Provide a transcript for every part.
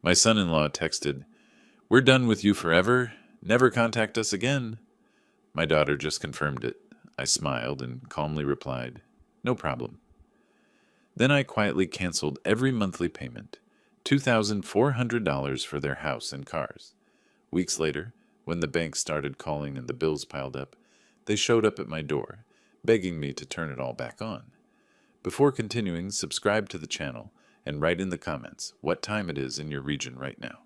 My son-in-law texted, "We're done with you forever. Never contact us again." My daughter just confirmed it. I smiled and calmly replied, "No problem." Then I quietly canceled every monthly payment, $2,400 for their house and cars. Weeks later, when the bank started calling and the bills piled up, they showed up at my door, begging me to turn it all back on. Before continuing, subscribe to the channel and write in the comments what time it is in your region right now.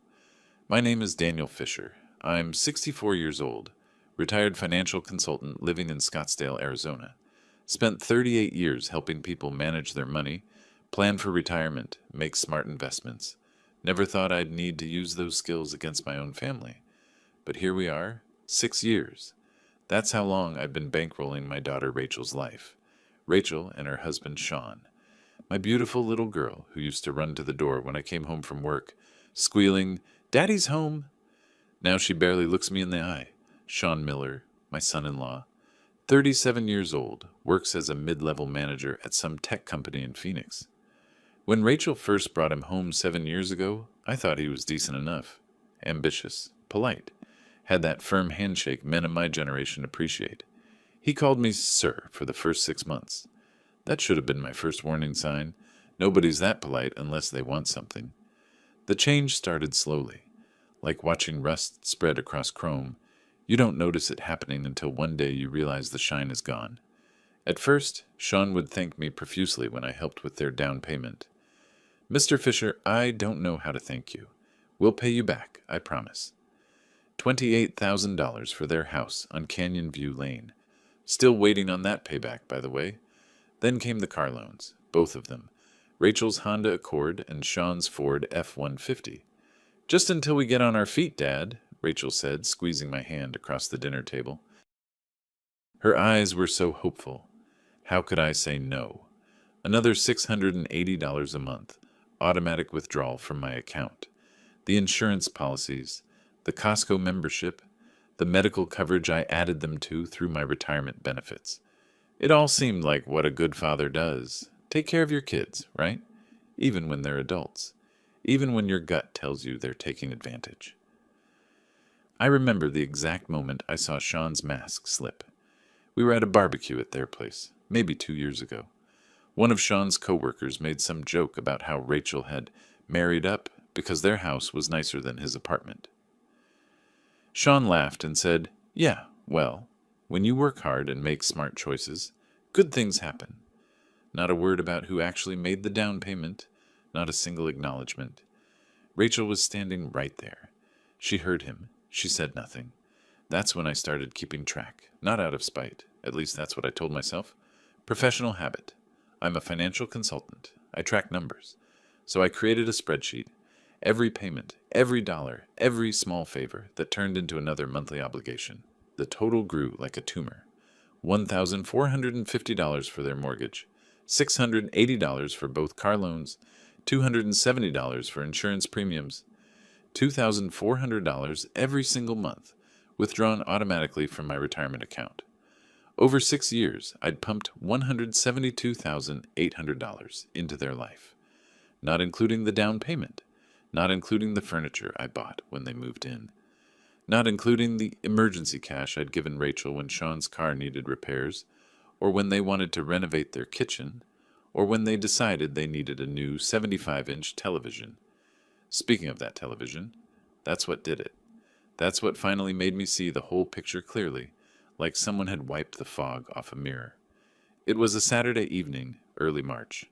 My name is Daniel Fisher. I'm 64 years old, retired financial consultant living in Scottsdale, Arizona. Spent 38 years helping people manage their money, plan for retirement, make smart investments. Never thought I'd need to use those skills against my own family. But here we are, 6 years. That's how long I've been bankrolling my daughter Rachel's life. Rachel and her husband Sean. My beautiful little girl who used to run to the door when I came home from work, squealing, "Daddy's home." Now she barely looks me in the eye. Sean Miller, my son-in-law, 37 years old, works as a mid-level manager at some tech company in Phoenix. When Rachel first brought him home 7 years ago, I thought he was decent enough. Ambitious, polite, had that firm handshake men of my generation appreciate. He called me sir for the first 6 months. That should have been my first warning sign. Nobody's that polite unless they want something. The change started slowly, like watching rust spread across chrome. You don't notice it happening until one day you realize the shine is gone. At first, Sean would thank me profusely when I helped with their down payment. "Mr. Fisher, I don't know how to thank you. We'll pay you back, I promise." $28,000 for their house on Canyon View Lane. Still waiting on that payback, by the way. Then came the car loans, both of them. Rachel's Honda Accord and Sean's Ford F-150. "Just until we get on our feet, Dad," Rachel said, squeezing my hand across the dinner table. Her eyes were so hopeful. How could I say no? Another $680 a month, automatic withdrawal from my account. The insurance policies, the Costco membership, the medical coverage I added them to through my retirement benefits. It all seemed like what a good father does. Take care of your kids, right? Even when they're adults. Even when your gut tells you they're taking advantage. I remember the exact moment I saw Sean's mask slip. We were at a barbecue at their place, maybe 2 years ago. One of Sean's coworkers made some joke about how Rachel had married up because their house was nicer than his apartment. Sean laughed and said, "Yeah, well, when you work hard and make smart choices, good things happen." Not a word about who actually made the down payment, not a single acknowledgement. Rachel was standing right there. She heard him. She said nothing. That's when I started keeping track, not out of spite. At least that's what I told myself. Professional habit. I'm a financial consultant. I track numbers. So I created a spreadsheet. Every payment, every dollar, every small favor that turned into another monthly obligation. The total grew like a tumor. $1,450 for their mortgage, $680 for both car loans, $270 for insurance premiums, $2,400 every single month, withdrawn automatically from my retirement account. Over 6 years, I'd pumped $172,800 into their life, not including the down payment, not including the furniture I bought when they moved in, not including the emergency cash I'd given Rachel when Sean's car needed repairs, or when they wanted to renovate their kitchen, or when they decided they needed a new 75-inch television. Speaking of that television, that's what did it. That's what finally made me see the whole picture clearly, like someone had wiped the fog off a mirror. It was a Saturday evening, early March.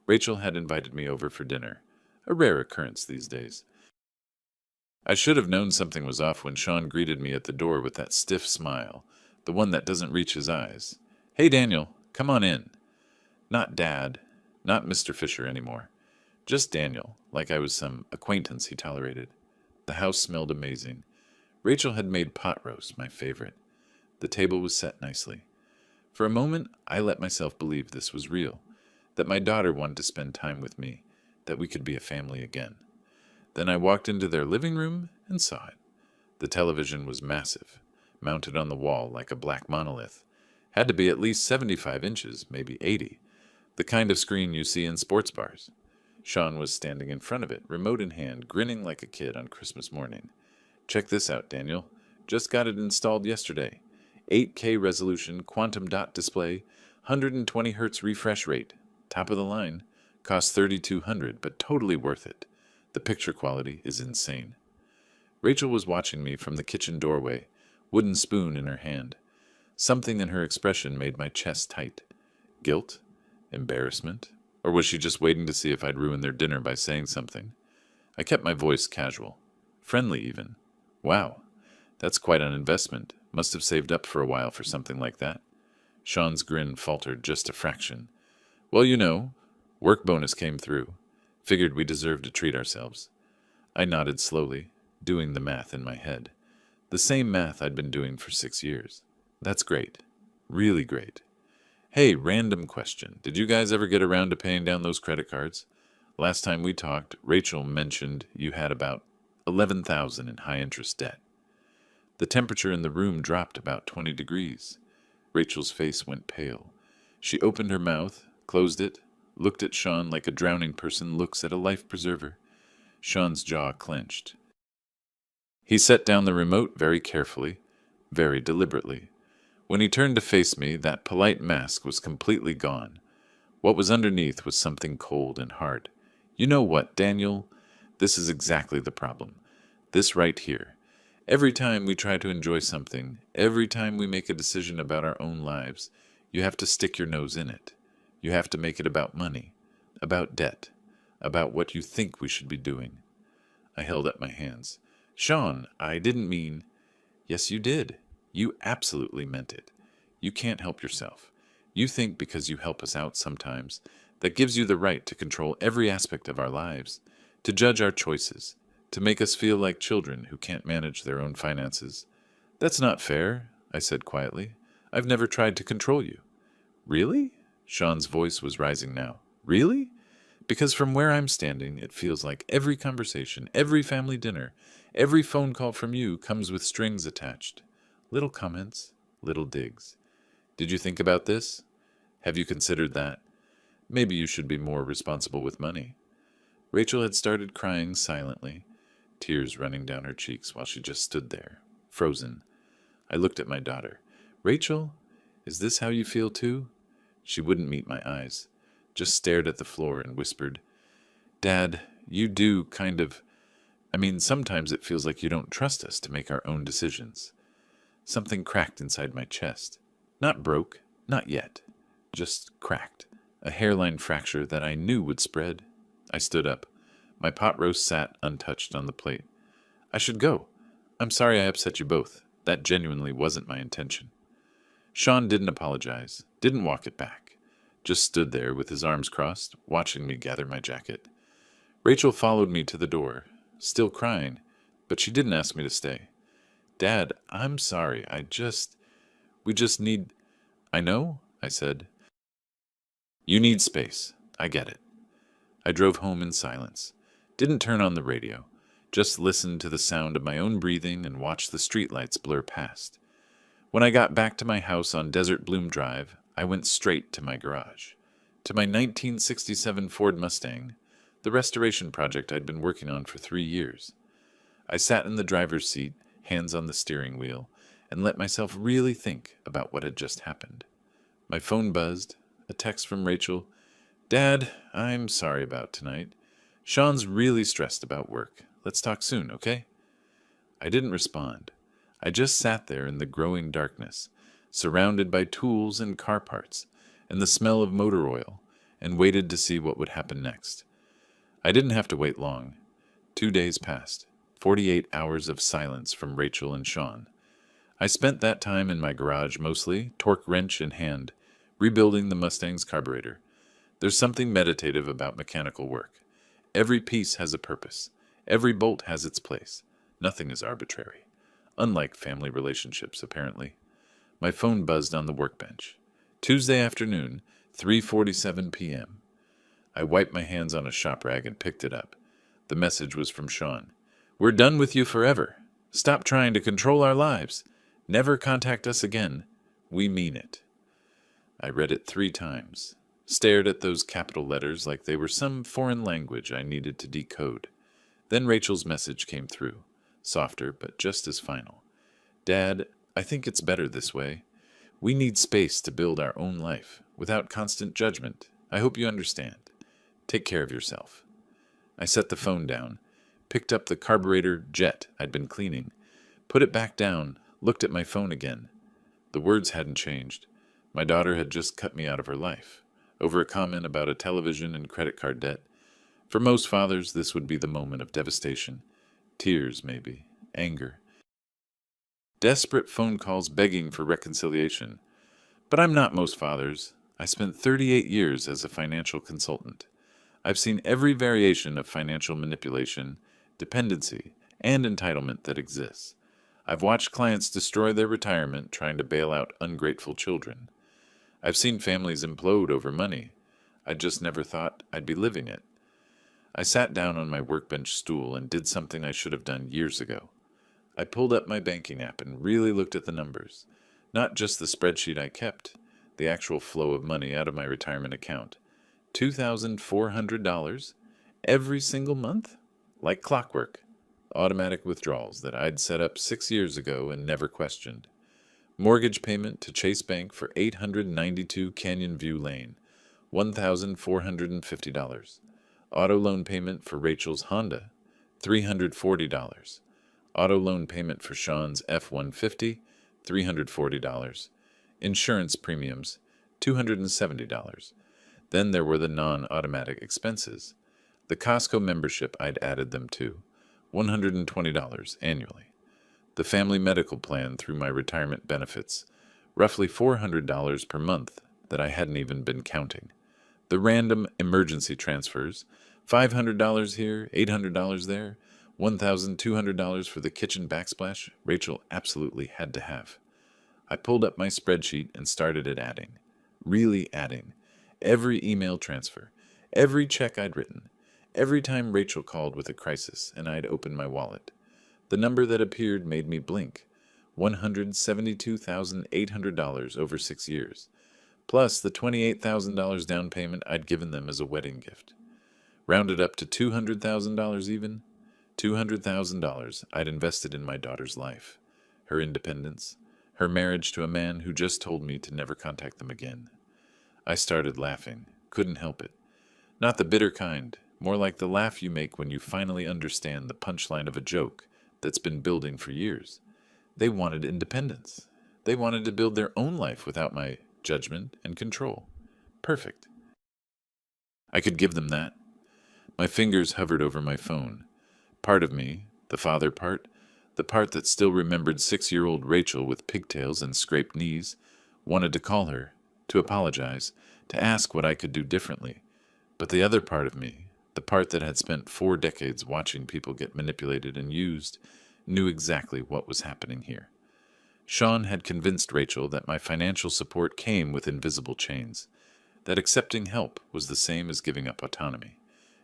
Rachel had invited me over for dinner, a rare occurrence these days. I should have known something was off when Sean greeted me at the door with that stiff smile, the one that doesn't reach his eyes. "Hey, Daniel, come on in." Not Dad, not Mr. Fisher anymore. Just Daniel, like I was some acquaintance he tolerated. The house smelled amazing. Rachel had made pot roast, my favorite. The table was set nicely. For a moment, I let myself believe this was real, that my daughter wanted to spend time with me, that we could be a family again. Then I walked into their living room and saw it. The television was massive, mounted on the wall like a black monolith. Had to be at least 75 inches, maybe 80, the kind of screen you see in sports bars. Sean was standing in front of it, remote in hand, grinning like a kid on Christmas morning. Check this out, Daniel. Just got it installed yesterday. 8K resolution, quantum dot display, 120 Hz refresh rate. Top of the line. Cost $3,200, but totally worth it. The picture quality is insane. Rachel was watching me from the kitchen doorway, wooden spoon in her hand. Something in her expression made my chest tight. Guilt? Embarrassment? Or was she just waiting to see if I'd ruin their dinner by saying something? I kept my voice casual. Friendly, even. Wow, that's quite an investment. Must have saved up for a while for something like that. Sean's grin faltered just a fraction. Well, you know, work bonus came through. Figured we deserved to treat ourselves. I nodded slowly, doing the math in my head. The same math I'd been doing for 6 years. That's great. Really great. Hey, random question. Did you guys ever get around to paying down those credit cards? Last time we talked, Rachel mentioned you had about $11,000 in high-interest debt. The temperature in the room dropped about 20 degrees. Rachel's face went pale. She opened her mouth, closed it, looked at Sean like a drowning person looks at a life preserver. Sean's jaw clenched. He set down the remote very carefully, very deliberately. When he turned to face me, that polite mask was completely gone. What was underneath was something cold and hard. You know what, Daniel? This is exactly the problem. This right here. Every time we try to enjoy something, every time we make a decision about our own lives, you have to stick your nose in it. You have to make it about money, about debt, about what you think we should be doing. I held up my hands. Sean, I didn't mean... Yes, you did. You absolutely meant it. You can't help yourself. You think because you help us out sometimes, that gives you the right to control every aspect of our lives, to judge our choices, to make us feel like children who can't manage their own finances. That's not fair, I said quietly. I've never tried to control you. Really? Sean's voice was rising now. Really? Because from where I'm standing, it feels like every conversation, every family dinner, every phone call from you comes with strings attached. Little comments, little digs. Did you think about this? Have you considered that? Maybe you should be more responsible with money. Rachel had started crying silently, tears running down her cheeks while she just stood there, frozen. I looked at my daughter. Rachel, is this how you feel too? She wouldn't meet my eyes, just stared at the floor and whispered, Dad, you do kind of... sometimes it feels like you don't trust us to make our own decisions. Something cracked inside my chest. Not broke, not yet. Just cracked. A hairline fracture that I knew would spread. I stood up. My pot roast sat untouched on the plate. I should go. I'm sorry I upset you both. That genuinely wasn't my intention. Sean didn't apologize, didn't walk it back. Just stood there with his arms crossed, watching me gather my jacket. Rachel followed me to the door, still crying, but she didn't ask me to stay. Dad, I'm sorry. We just need... I know, I said. You need space. I get it. I drove home in silence. Didn't turn on the radio. Just listened to the sound of my own breathing and watched the streetlights blur past. When I got back to my house on Desert Bloom Drive, I went straight to my garage. To my 1967 Ford Mustang, the restoration project I'd been working on for 3 years. I sat in the driver's seat, hands on the steering wheel, and let myself really think about what had just happened. My phone buzzed, a text from Rachel. Dad, I'm sorry about tonight. Sean's really stressed about work. Let's talk soon, okay? I didn't respond. I just sat there in the growing darkness, surrounded by tools and car parts, and the smell of motor oil, and waited to see what would happen next. I didn't have to wait long. 2 days passed, 48 hours of silence from Rachel and Sean. I spent that time in my garage mostly, torque wrench in hand, rebuilding the Mustang's carburetor. There's something meditative about mechanical work. Every piece has a purpose. Every bolt has its place. Nothing is arbitrary. Unlike family relationships, apparently. My phone buzzed on the workbench. Tuesday afternoon, 3:47 p.m. I wiped my hands on a shop rag and picked it up. The message was from Sean. We're done with you forever. Stop trying to control our lives. Never contact us again. We mean it. I read it 3 times. stared at those capital letters like they were some foreign language I needed to decode. Then Rachel's message came through, softer but just as final. Dad, I think it's better this way. We need space to build our own life, without constant judgment. I hope you understand. Take care of yourself. I set the phone down, picked up the carburetor jet I'd been cleaning, put it back down, looked at my phone again. The words hadn't changed. My daughter had just cut me out of her life, over a comment about a television and credit card debt. For most fathers, this would be the moment of devastation. Tears, maybe. Anger. Desperate phone calls begging for reconciliation. But I'm not most fathers. I spent 38 years as a financial consultant. I've seen every variation of financial manipulation, dependency, and entitlement that exists. I've watched clients destroy their retirement trying to bail out ungrateful children. I've seen families implode over money. I just never thought I'd be living it. I sat down on my workbench stool and did something I should have done years ago. I pulled up my banking app and really looked at the numbers. Not just the spreadsheet I kept, the actual flow of money out of my retirement account. $2,400 every single month? Like clockwork. Automatic withdrawals that I'd set up 6 years ago and never questioned. Mortgage payment to Chase Bank for 892 Canyon View Lane, $1,450. Auto loan payment for Rachel's Honda, $340. Auto loan payment for Sean's F-150, $340. Insurance premiums, $270. Then there were the non-automatic expenses. The Costco membership I'd added them to, $120 annually. The family medical plan through my retirement benefits, roughly $400 per month that I hadn't even been counting. The random emergency transfers, $500 here, $800 there, $1,200 for the kitchen backsplash Rachel absolutely had to have. I pulled up my spreadsheet and started at adding. Really adding. Every email transfer. Every check I'd written. Every time Rachel called with a crisis and I'd open my wallet. The number that appeared made me blink. $172,800 over 6 years. Plus the $28,000 down payment I'd given them as a wedding gift. Rounded up to $200,000 even. $200,000 I'd invested in my daughter's life, her independence, her marriage to a man who just told me to never contact them again. I started laughing, couldn't help it. Not the bitter kind, more like the laugh you make when you finally understand the punchline of a joke that's been building for years. They wanted independence. They wanted to build their own life without my judgment and control. Perfect. I could give them that. My fingers hovered over my phone. Part of me, the father part, the part that still remembered 6-year-old Rachel with pigtails and scraped knees, wanted to call her, to apologize, to ask what I could do differently. But the other part of me, the part that had spent 4 decades watching people get manipulated and used, knew exactly what was happening here. Sean had convinced Rachel that my financial support came with invisible chains, that accepting help was the same as giving up autonomy.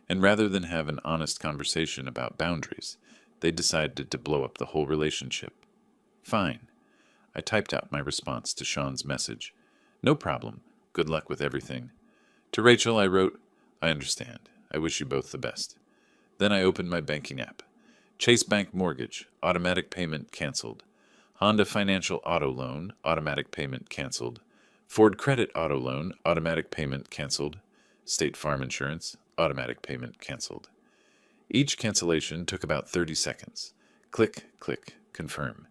And rather than have an honest conversation about boundaries, they decided to blow up the whole relationship. Fine. I typed out my response to Sean's message. No problem. Good luck with everything. To Rachel, I wrote, I understand. I wish you both the best. Then I opened my banking app. Chase Bank Mortgage, automatic payment canceled. Honda Financial Auto Loan, automatic payment canceled. Ford Credit Auto Loan, automatic payment canceled. State Farm Insurance, automatic payment canceled. Each cancellation took about 30 seconds. Click, click, confirm.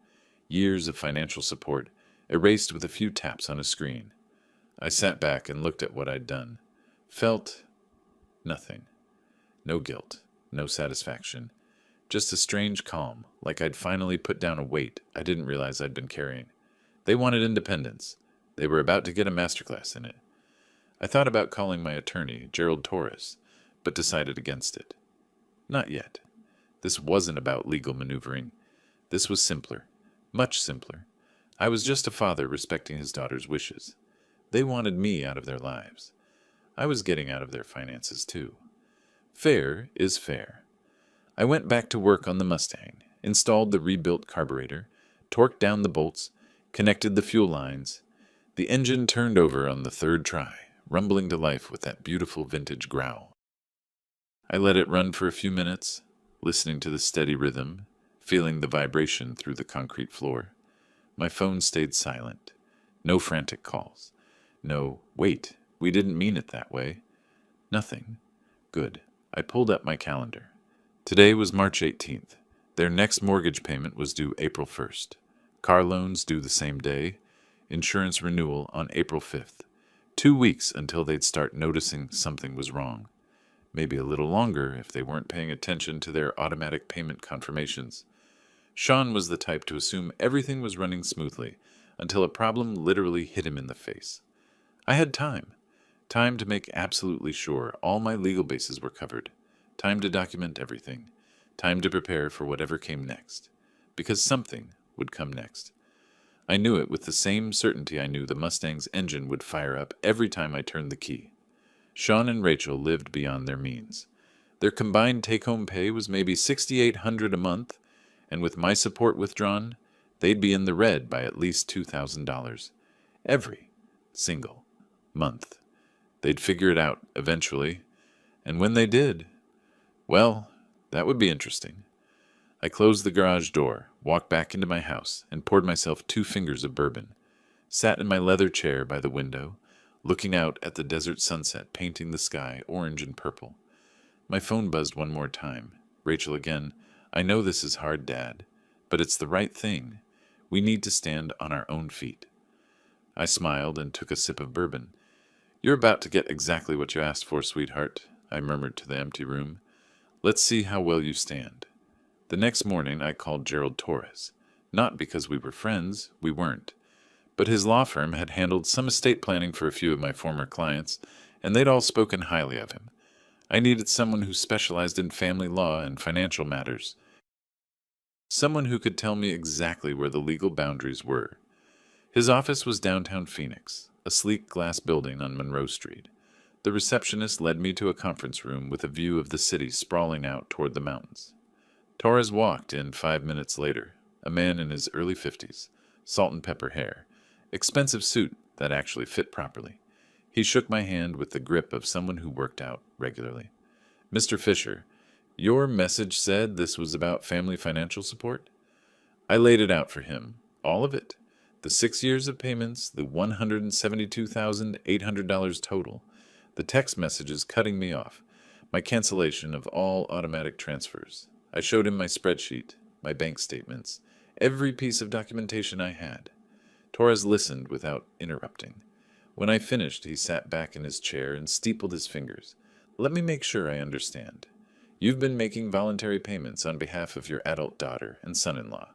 Years of financial support, erased with a few taps on a screen. I sat back and looked at what I'd done. Felt nothing. No guilt, no satisfaction. Just a strange calm, like I'd finally put down a weight I didn't realize I'd been carrying. They wanted independence. They were about to get a masterclass in it. I thought about calling my attorney, Gerald Torres, but decided against it. Not yet. This wasn't about legal maneuvering. This was simpler, much simpler. I was just a father respecting his daughter's wishes. They wanted me out of their lives. I was getting out of their finances too. Fair is fair. I went back to work on the Mustang, installed the rebuilt carburetor, torqued down the bolts, connected the fuel lines. The engine turned over on the 3rd try, rumbling to life with that beautiful vintage growl. I let it run for a few minutes, listening to the steady rhythm, feeling the vibration through the concrete floor. My phone stayed silent. No frantic calls. No, wait, we didn't mean it that way. Nothing. Good. I pulled up my calendar. Today was March 18th. Their next mortgage payment was due April 1st. Car loans due the same day. Insurance renewal on April 5th. 2 weeks until they'd start noticing something was wrong. Maybe a little longer if they weren't paying attention to their automatic payment confirmations. Sean was the type to assume everything was running smoothly until a problem literally hit him in the face. I had time. Time to make absolutely sure all my legal bases were covered. Time to document everything. Time to prepare for whatever came next. Because something would come next. I knew it with the same certainty I knew the Mustang's engine would fire up every time I turned the key. Sean and Rachel lived beyond their means. Their combined take-home pay was maybe $6,800 a month, and with my support withdrawn, they'd be in the red by at least $2,000 every single month. They'd figure it out eventually, and when they did, well, that would be interesting. I closed the garage door, walked back into my house, and poured myself 2 fingers of bourbon. Sat in my leather chair by the window, looking out at the desert sunset painting the sky orange and purple. My phone buzzed one more time. Rachel again. I know this is hard, Dad, but it's the right thing. We need to stand on our own feet. I smiled and took a sip of bourbon. You're about to get exactly what you asked for, sweetheart, I murmured to the empty room. Let's see how well you stand. The next morning I called Gerald Torres. Not because we were friends, we weren't. But his law firm had handled some estate planning for a few of my former clients, and they'd all spoken highly of him. I needed someone who specialized in family law and financial matters. Someone who could tell me exactly where the legal boundaries were. His office was downtown Phoenix, a sleek glass building on Monroe Street. The receptionist led me to a conference room with a view of the city sprawling out toward the mountains. Torres walked in 5 minutes later, a man in his early 50s, salt and pepper hair, expensive suit that actually fit properly. He shook my hand with the grip of someone who worked out regularly. Mr. Fisher, your message said this was about family financial support? I laid it out for him, all of it. The 6 years of payments, the $172,800 total, the text messages cutting me off, my cancellation of all automatic transfers. I showed him my spreadsheet, my bank statements, every piece of documentation I had. Torres listened without interrupting. When I finished, he sat back in his chair and steepled his fingers. Let me make sure I understand. You've been making voluntary payments on behalf of your adult daughter and son-in-law.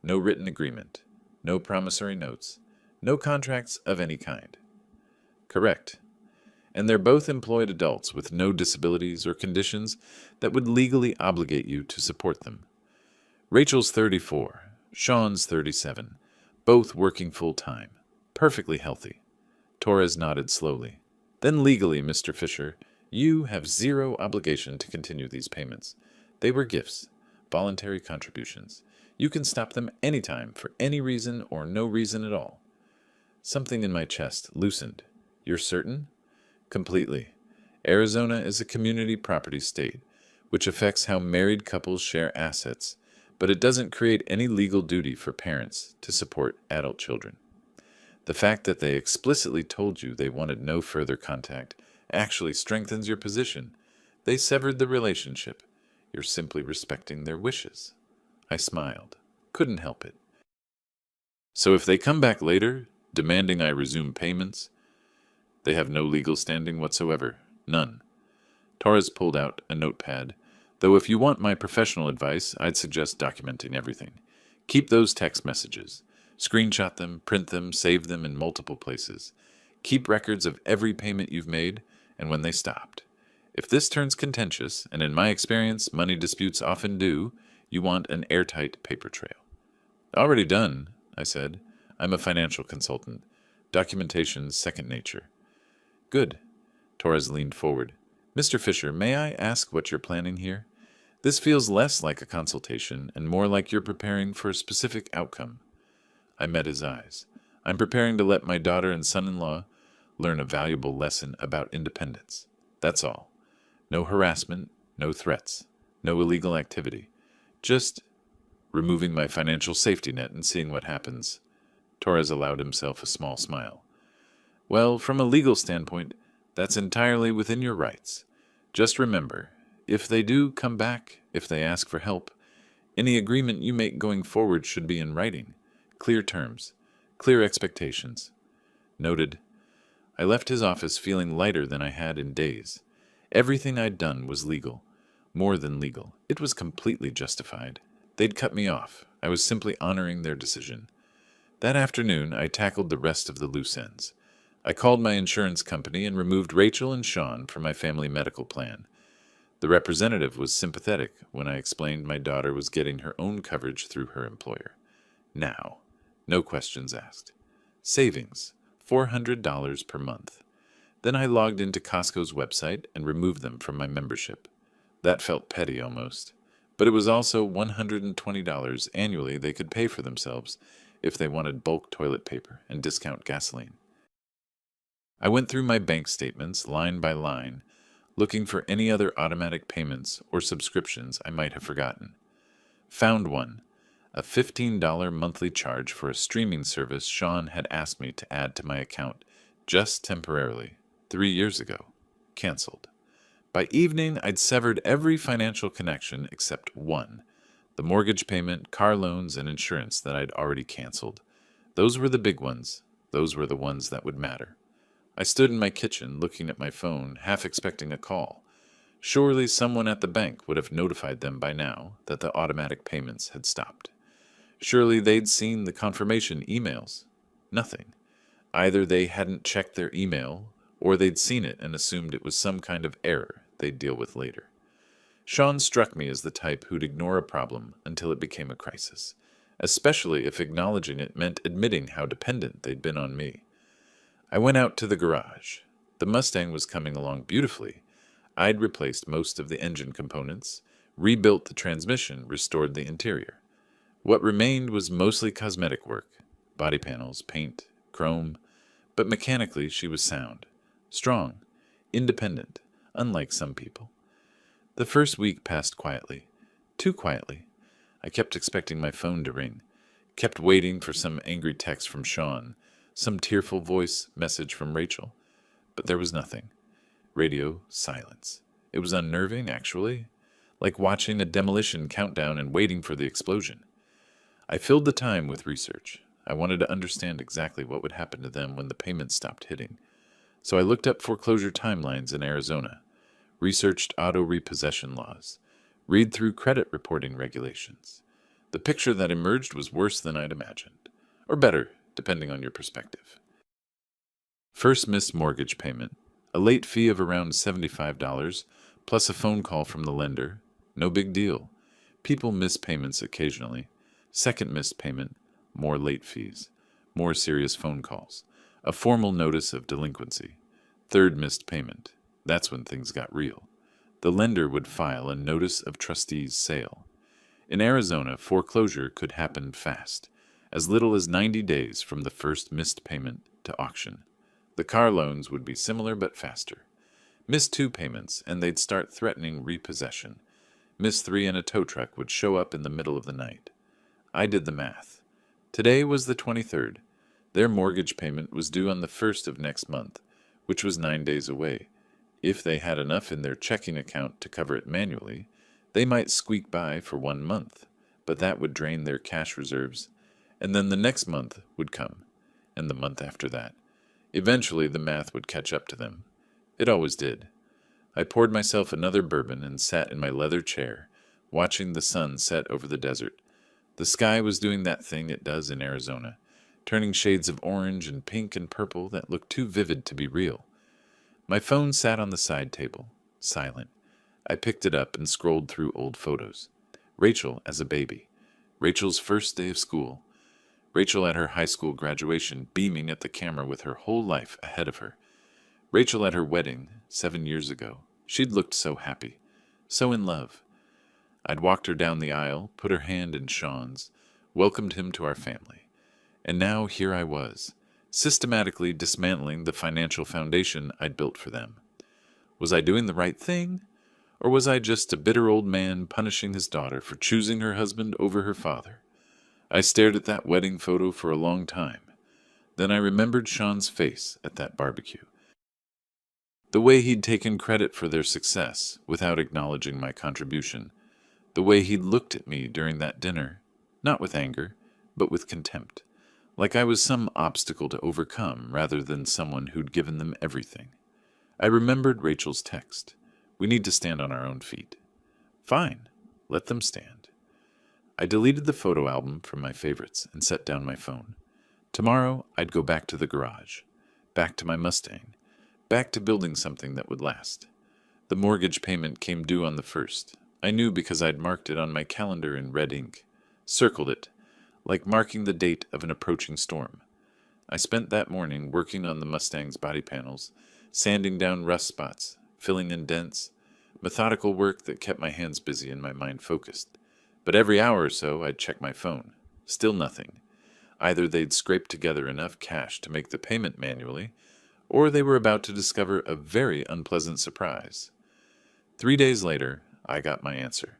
No written agreement. No promissory notes. No contracts of any kind. Correct. And they're both employed adults with no disabilities or conditions that would legally obligate you to support them. Rachel's 34, Sean's 37, both working full-time, perfectly healthy. Torres nodded slowly. Then legally, Mr. Fisher, you have zero obligation to continue these payments. They were gifts, voluntary contributions. You can stop them anytime for any reason or no reason at all. Something in my chest loosened. You're certain? Completely. Arizona is a community property state, which affects how married couples share assets, but it doesn't create any legal duty for parents to support adult children. The fact that they explicitly told you they wanted no further contact actually strengthens your position. They severed the relationship. You're simply respecting their wishes. I smiled. Couldn't help it. So if they come back later, demanding I resume payments, they have no legal standing whatsoever. None. Torres pulled out a notepad. Though if you want my professional advice, I'd suggest documenting everything. Keep those text messages. Screenshot them, print them, save them in multiple places. Keep records of every payment you've made and when they stopped. If this turns contentious, and in my experience money disputes often do, you want an airtight paper trail. Already done, I said. I'm a financial consultant. Documentation's second nature. Good. Torres leaned forward. Mr. Fisher, may I ask what you're planning here? This feels less like a consultation and more like you're preparing for a specific outcome. I met his eyes. I'm preparing to let my daughter and son-in-law learn a valuable lesson about independence. That's all. No harassment, no threats, no illegal activity. Just removing my financial safety net and seeing what happens. Torres allowed himself a small smile. Well, from a legal standpoint, that's entirely within your rights. Just remember, if they do come back, if they ask for help, any agreement you make going forward should be in writing. Clear terms, clear expectations. Noted. I left his office feeling lighter than I had in days. Everything I'd done was legal. More than legal. It was completely justified. They'd cut me off. I was simply honoring their decision. That afternoon, I tackled the rest of the loose ends. I called my insurance company and removed Rachel and Sean from my family medical plan. The representative was sympathetic when I explained my daughter was getting her own coverage through her employer. Now, no questions asked. Savings, $400 per month. Then I logged into Costco's website and removed them from my membership. That felt petty almost. But it was also $120 annually they could pay for themselves if they wanted bulk toilet paper and discount gasoline. I went through my bank statements line by line, looking for any other automatic payments or subscriptions I might have forgotten. Found one, a $15 monthly charge for a streaming service Sean had asked me to add to my account just temporarily, 3 years ago. Canceled. By evening, I'd severed every financial connection except one, the mortgage payment, car loans, and insurance that I'd already canceled. Those were the big ones. Those were the ones that would matter. I stood in my kitchen looking at my phone, half expecting a call. Surely someone at the bank would have notified them by now that the automatic payments had stopped. Surely they'd seen the confirmation emails. Nothing. Either they hadn't checked their email, or they'd seen it and assumed it was some kind of error they'd deal with later. Sean struck me as the type who'd ignore a problem until it became a crisis, especially if acknowledging it meant admitting how dependent they'd been on me. I went out to the garage. The Mustang was coming along beautifully. I'd replaced most of the engine components, rebuilt the transmission, restored the interior. What remained was mostly cosmetic work, body panels, paint, chrome, but mechanically she was sound, strong, independent, unlike some people. The first week passed quietly, too quietly. I kept expecting my phone to ring, kept waiting for some angry text from Sean, some tearful voice message from Rachel, but there was nothing. Radio, silence. It was unnerving, actually, like watching a demolition countdown and waiting for the explosion. I filled the time with research. I wanted to understand exactly what would happen to them when the payments stopped hitting. So I looked up foreclosure timelines in Arizona, researched auto repossession laws, read through credit reporting regulations. The picture that emerged was worse than I'd imagined, or better, depending on your perspective. First missed mortgage payment, a late fee of around $75, plus a phone call from the lender. No big deal. People miss payments occasionally. Second missed payment, more late fees, more serious phone calls, a formal notice of delinquency. Third missed payment. That's when things got real. The lender would file a notice of trustee's sale. In Arizona, foreclosure could happen fast, as little as 90 days from the first missed payment to auction. The car loans would be similar but faster. Miss 2 payments, and they'd start threatening repossession. Miss 3 and a tow truck would show up in the middle of the night. I did the math. Today was the 23rd. Their mortgage payment was due on the 1st of next month, which was 9 days away. If they had enough in their checking account to cover it manually, they might squeak by for 1 month, but that would drain their cash reserves. And then the next month would come, and the month after that. Eventually the math would catch up to them. It always did. I poured myself another bourbon and sat in my leather chair, watching the sun set over the desert. The sky was doing that thing it does in Arizona, turning shades of orange and pink and purple that looked too vivid to be real. My phone sat on the side table, silent. I picked it up and scrolled through old photos. Rachel as a baby. Rachel's first day of school. Rachel at her high school graduation, beaming at the camera with her whole life ahead of her. Rachel at her wedding 7 years ago. She'd looked so happy, so in love. I'd walked her down the aisle, put her hand in Sean's, welcomed him to our family. And now here I was, systematically dismantling the financial foundation I'd built for them. Was I doing the right thing? Or was I just a bitter old man punishing his daughter for choosing her husband over her father? I stared at that wedding photo for a long time. Then I remembered Sean's face at that barbecue. The way he'd taken credit for their success without acknowledging my contribution. The way he'd looked at me during that dinner, not with anger, but with contempt, like I was some obstacle to overcome rather than someone who'd given them everything. I remembered Rachel's text. We need to stand on our own feet. Fine, let them stand. I deleted the photo album from my favorites and set down my phone. Tomorrow, I'd go back to the garage, back to my Mustang, back to building something that would last. The mortgage payment came due on the 1st. I knew because I'd marked it on my calendar in red ink, circled it, like marking the date of an approaching storm. I spent that morning working on the Mustang's body panels, sanding down rust spots, filling in dents, methodical work that kept my hands busy and my mind focused. But every hour or so, I'd check my phone. Still nothing. Either they'd scraped together enough cash to make the payment manually, or they were about to discover a very unpleasant surprise. 3 days later, I got my answer.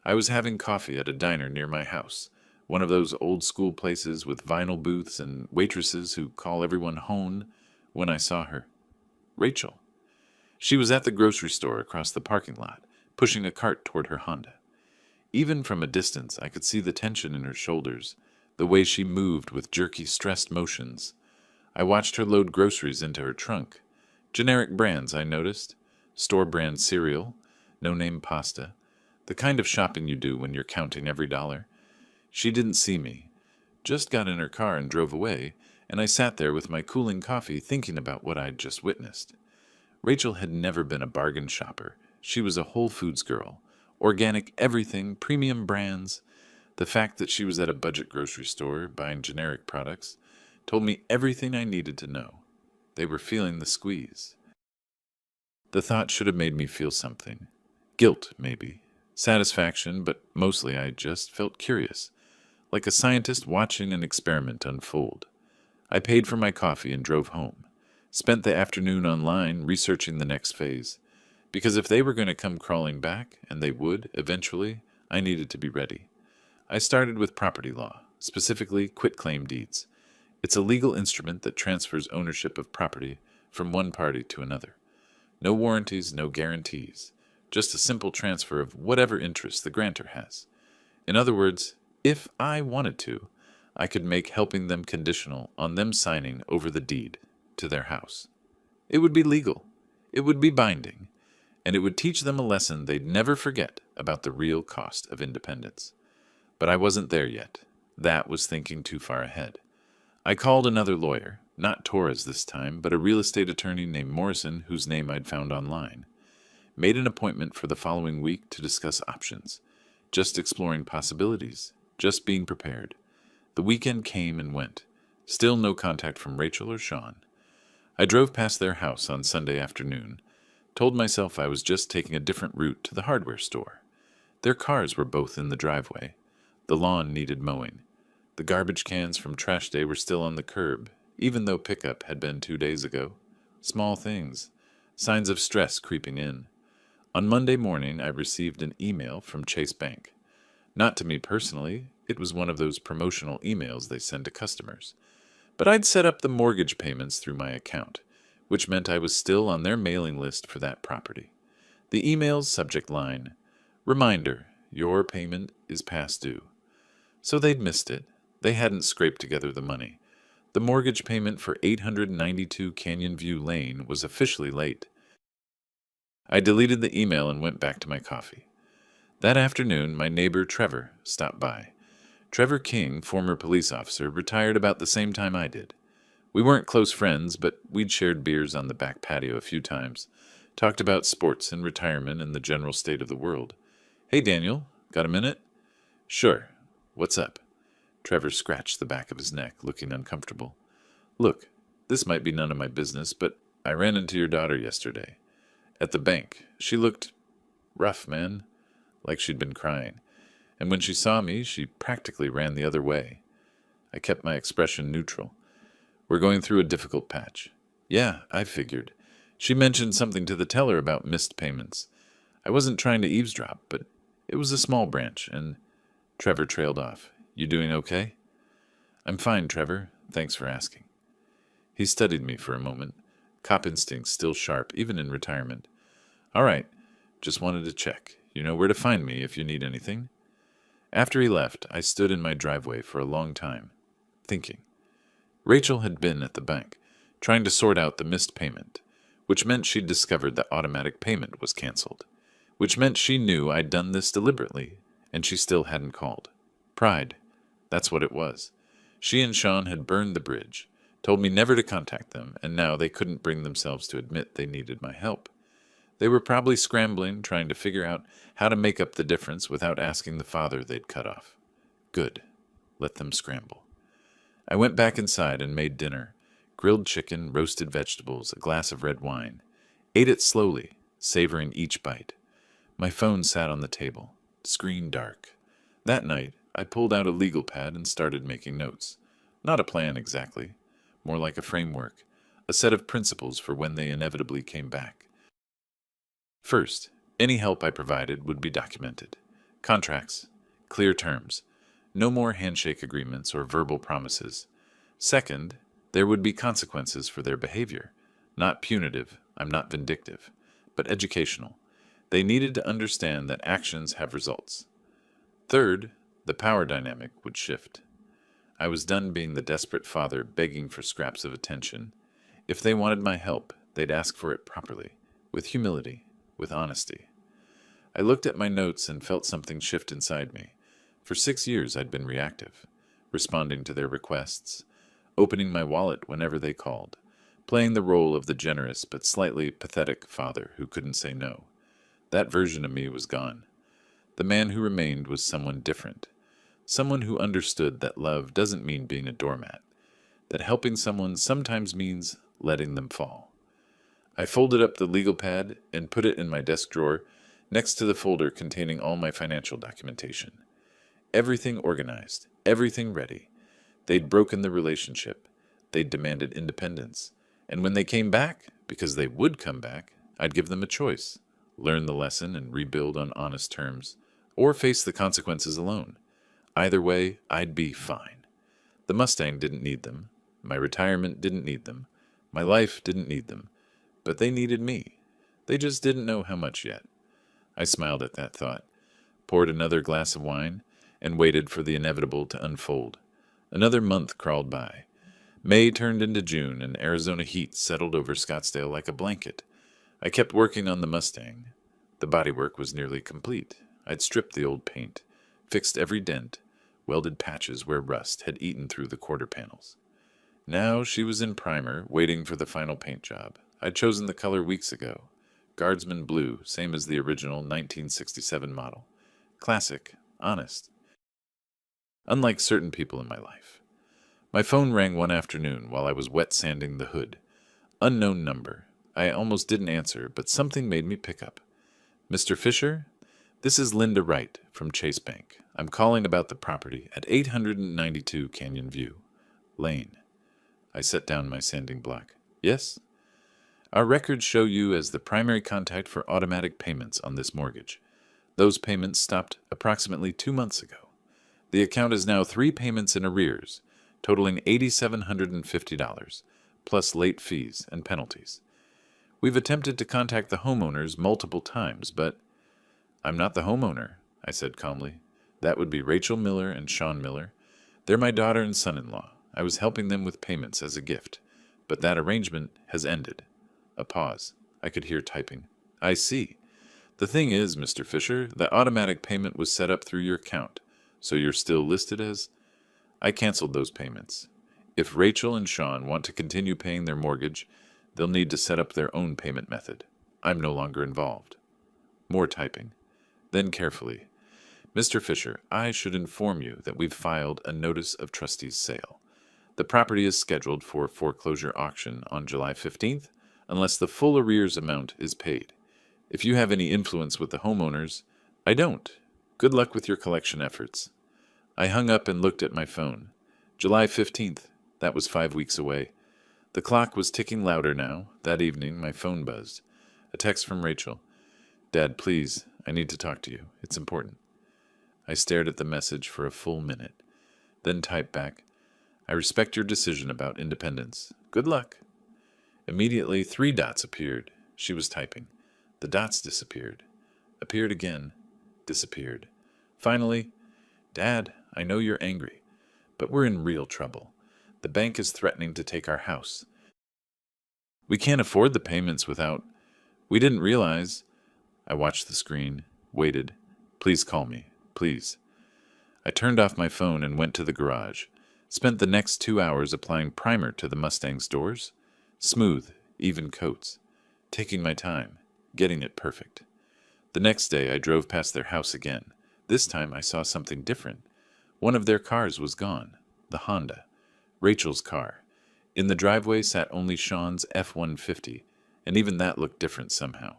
I was having coffee at a diner near my house, one of those old-school places with vinyl booths and waitresses who call everyone hone, when I saw her. Rachel. She was at the grocery store across the parking lot, pushing a cart toward her Honda. Even from a distance, I could see the tension in her shoulders, the way she moved with jerky, stressed motions. I watched her load groceries into her trunk. Generic brands, I noticed. Store-brand cereal, no-name pasta. The kind of shopping you do when you're counting every dollar. She didn't see me. Just got in her car and drove away, and I sat there with my cooling coffee thinking about what I'd just witnessed. Rachel had never been a bargain shopper. She was a Whole Foods girl. Organic everything, premium brands. The fact that she was at a budget grocery store buying generic products told me everything I needed to know. They were feeling the squeeze. The thought should have made me feel something. Guilt, maybe. Satisfaction, but mostly I just felt curious, like a scientist watching an experiment unfold. I paid for my coffee and drove home. Spent the afternoon online researching the next phase. Because if they were going to come crawling back, and they would, eventually, I needed to be ready. I started with property law, specifically quitclaim deeds. It's a legal instrument that transfers ownership of property from one party to another. No warranties, no guarantees. Just a simple transfer of whatever interest the grantor has. In other words, if I wanted to, I could make helping them conditional on them signing over the deed to their house. It would be legal. It would be binding. And it would teach them a lesson they'd never forget about the real cost of independence. But I wasn't there yet. That was thinking too far ahead. I called another lawyer, not Torres this time, but a real estate attorney named Morrison, whose name I'd found online. Made an appointment for the following week to discuss options. Just exploring possibilities. Just being prepared. The weekend came and went. Still no contact from Rachel or Sean. I drove past their house on Sunday afternoon. Told myself I was just taking a different route to the hardware store. Their cars were both in the driveway. The lawn needed mowing. The garbage cans from trash day were still on the curb, even though pickup had been 2 days ago. Small things. Signs of stress creeping in. On Monday morning, I received an email from Chase Bank. Not to me personally, it was one of those promotional emails they send to customers. But I'd set up the mortgage payments through my account, which meant I was still on their mailing list for that property. The email's subject line, "Reminder, your payment is past due." So they'd missed it. They hadn't scraped together the money. The mortgage payment for 892 Canyon View Lane was officially late. I deleted the email and went back to my coffee. That afternoon, my neighbor Trevor stopped by. Trevor King, former police officer, retired about the same time I did. We weren't close friends, but we'd shared beers on the back patio a few times, talked about sports and retirement and the general state of the world. "Hey, Daniel, got a minute?" "Sure. What's up?" Trevor scratched the back of his neck, looking uncomfortable. "Look, this might be none of my business, but I ran into your daughter yesterday. At the bank. She looked rough, man, like she'd been crying. And when she saw me, she practically ran the other way." I kept my expression neutral. We're going through a difficult patch. Yeah, I figured. She mentioned something to the teller about missed payments. I wasn't trying to eavesdrop, but it was a small branch, and Trevor trailed off. You doing okay? I'm fine, Trevor. Thanks for asking. He studied me for a moment, cop instincts still sharp, even in retirement. All right, just wanted to check. You know where to find me if you need anything. After he left, I stood in my driveway for a long time, thinking. Rachel had been at the bank, trying to sort out the missed payment, which meant she'd discovered that automatic payment was canceled, which meant she knew I'd done this deliberately, and she still hadn't called. Pride. That's what it was. She and Sean had burned the bridge, told me never to contact them, and now they couldn't bring themselves to admit they needed my help. They were probably scrambling, trying to figure out how to make up the difference without asking the father they'd cut off. Good. Let them scramble. I went back inside and made dinner. Grilled chicken, roasted vegetables, a glass of red wine. Ate it slowly, savoring each bite. My phone sat on the table, screen dark. That night, I pulled out a legal pad and started making notes. Not a plan exactly, more like a framework, a set of principles for when they inevitably came back. First, any help I provided would be documented. Contracts, clear terms, no more handshake agreements or verbal promises. Second, there would be consequences for their behavior. Not punitive, I'm not vindictive, but educational. They needed to understand that actions have results. Third, the power dynamic would shift. I was done being the desperate father begging for scraps of attention. If they wanted my help, they'd ask for it properly, with humility, with honesty. I looked at my notes and felt something shift inside me. For 6 years I'd been reactive, responding to their requests, opening my wallet whenever they called, playing the role of the generous but slightly pathetic father who couldn't say no. That version of me was gone. The man who remained was someone different, someone who understood that love doesn't mean being a doormat, that helping someone sometimes means letting them fall. I folded up the legal pad and put it in my desk drawer next to the folder containing all my financial documentation. Everything organized, everything ready. They'd broken the relationship. They'd demanded independence. And when they came back, because they would come back, I'd give them a choice. Learn the lesson and rebuild on honest terms, or face the consequences alone. Either way, I'd be fine. The Mustang didn't need them. My retirement didn't need them. My life didn't need them. But they needed me. They just didn't know how much yet. I smiled at that thought, poured another glass of wine, and waited for the inevitable to unfold. Another month crawled by. May turned into June, and Arizona heat settled over Scottsdale like a blanket. I kept working on the Mustang. The bodywork was nearly complete. I'd stripped the old paint, fixed every dent, welded patches where rust had eaten through the quarter panels. Now she was in primer, waiting for the final paint job. I'd chosen the color weeks ago. Guardsman blue, same as the original 1967 model. Classic, honest. Unlike certain people in my life. My phone rang one afternoon while I was wet sanding the hood. Unknown number. I almost didn't answer, but something made me pick up. Mr. Fisher? This is Linda Wright from Chase Bank. I'm calling about the property at 892 Canyon View Lane. I set down my sanding block. Yes? Our records show you as the primary contact for automatic payments on this mortgage. Those payments stopped approximately 2 months ago. The account is now 3 payments in arrears, totaling $8,750, plus late fees and penalties. We've attempted to contact the homeowners multiple times, but I'm not the homeowner, I said calmly. That would be Rachel Miller and Sean Miller. They're my daughter and son-in-law. I was helping them with payments as a gift, but that arrangement has ended. A pause. I could hear typing. I see. The thing is, Mr. Fisher, the automatic payment was set up through your account, so you're still listed as... I canceled those payments. If Rachel and Sean want to continue paying their mortgage, they'll need to set up their own payment method. I'm no longer involved. More typing. Then carefully. Mr. Fisher, I should inform you that we've filed a notice of trustee's sale. The property is scheduled for foreclosure auction on July 15th, unless the full arrears amount is paid. If you have any influence with the homeowners, I don't. Good luck with your collection efforts. I hung up and looked at my phone. July 15th. That was 5 weeks away. The clock was ticking louder now. That evening, my phone buzzed. A text from Rachel. Dad, please, I need to talk to you. It's important. I stared at the message for a full minute, then typed back, I respect your decision about independence. Good luck. Immediately, 3 dots appeared. She was typing. The dots disappeared. Appeared again. Disappeared. Finally, Dad, I know you're angry, but we're in real trouble. The bank is threatening to take our house. We can't afford the payments without... We didn't realize... I watched the screen, waited. Please call me, please. I turned off my phone and went to the garage. Spent the next 2 hours applying primer to the Mustang's doors. Smooth, even coats. Taking my time, getting it perfect. The next day I drove past their house again. This time I saw something different. One of their cars was gone. The Honda. Rachel's car. In the driveway sat only Sean's F-150, and even that looked different somehow.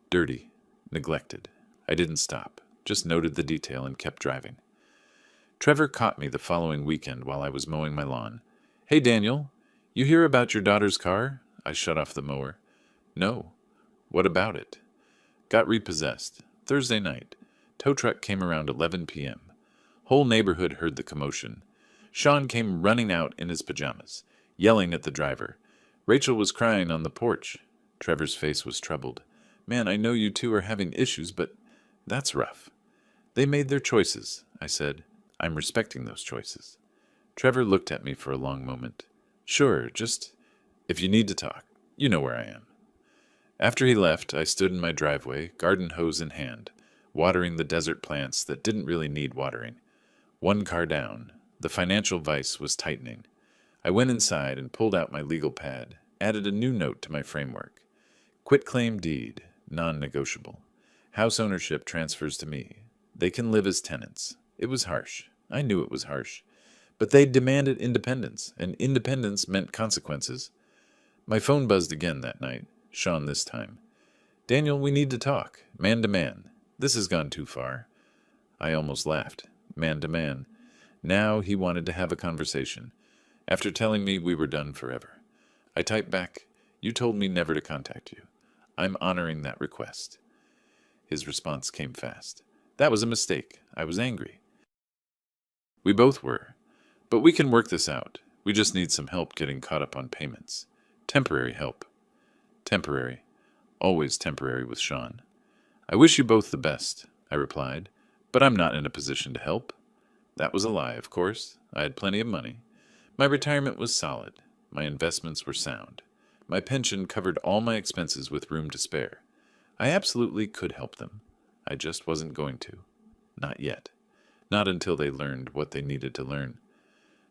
Dirty. Neglected. I didn't stop, just noted the detail and kept driving. Trevor caught me the following weekend while I was mowing my lawn. Hey, Daniel, you hear about your daughter's car? I shut off the mower. No. What about it? Got repossessed. Thursday night. Tow truck came around 11 p.m. Whole neighborhood heard the commotion. Sean came running out in his pajamas, yelling at the driver. Rachel was crying on the porch. Trevor's face was troubled. Man, I know you two are having issues, but that's rough. They made their choices, I said. I'm respecting those choices. Trevor looked at me for a long moment. Sure, just if you need to talk, you know where I am. After he left, I stood in my driveway, garden hose in hand, watering the desert plants that didn't really need watering. 1 car down, the financial vice was tightening. I went inside and pulled out my legal pad, added a new note to my framework. Quitclaim deed, non-negotiable. House ownership transfers to me. They can live as tenants. It was harsh. I knew it was harsh. But they demanded independence, and independence meant consequences. My phone buzzed again that night, Sean this time. Daniel, we need to talk, man to man. This has gone too far. I almost laughed. Man to man. Now he wanted to have a conversation. After telling me we were done forever. I typed back, you told me never to contact you. I'm honoring that request. His response came fast. That was a mistake. I was angry. We both were. But we can work this out. We just need some help getting caught up on payments. Temporary help. Temporary. Always temporary with Sean. I wish you both the best, I replied, but I'm not in a position to help. That was a lie, of course. I had plenty of money. My retirement was solid. My investments were sound. My pension covered all my expenses with room to spare. I absolutely could help them. I just wasn't going to. Not yet. Not until they learned what they needed to learn.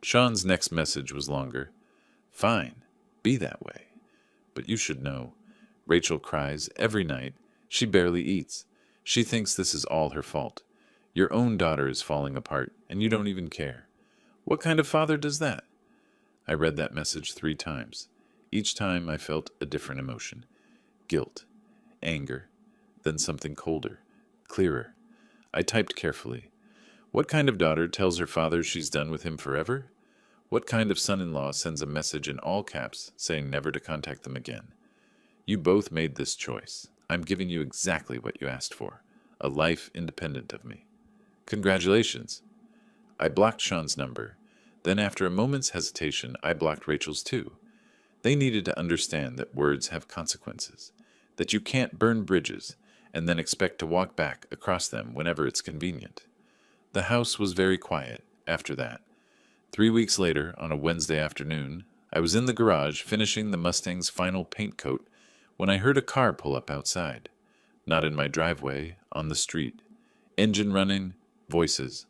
Sean's next message was longer. Fine. Be that way. But you should know. Rachel cries every night. She barely eats. She thinks this is all her fault. Your own daughter is falling apart, and you don't even care. What kind of father does that? I read that message 3 times. Each time I felt a different emotion. Guilt. Anger. Then something colder. Clearer. I typed carefully. What kind of daughter tells her father she's done with him forever? What kind of son-in-law sends a message in all caps saying never to contact them again? You both made this choice. I'm giving you exactly what you asked for. A life independent of me. Congratulations. I blocked Sean's number. Then after a moment's hesitation, I blocked Rachel's too. They needed to understand that words have consequences, that you can't burn bridges and then expect to walk back across them whenever it's convenient. The house was very quiet after that. 3 weeks later, on a Wednesday afternoon, I was in the garage finishing the Mustang's final paint coat when I heard a car pull up outside. Not in my driveway, on the street. Engine running, voices.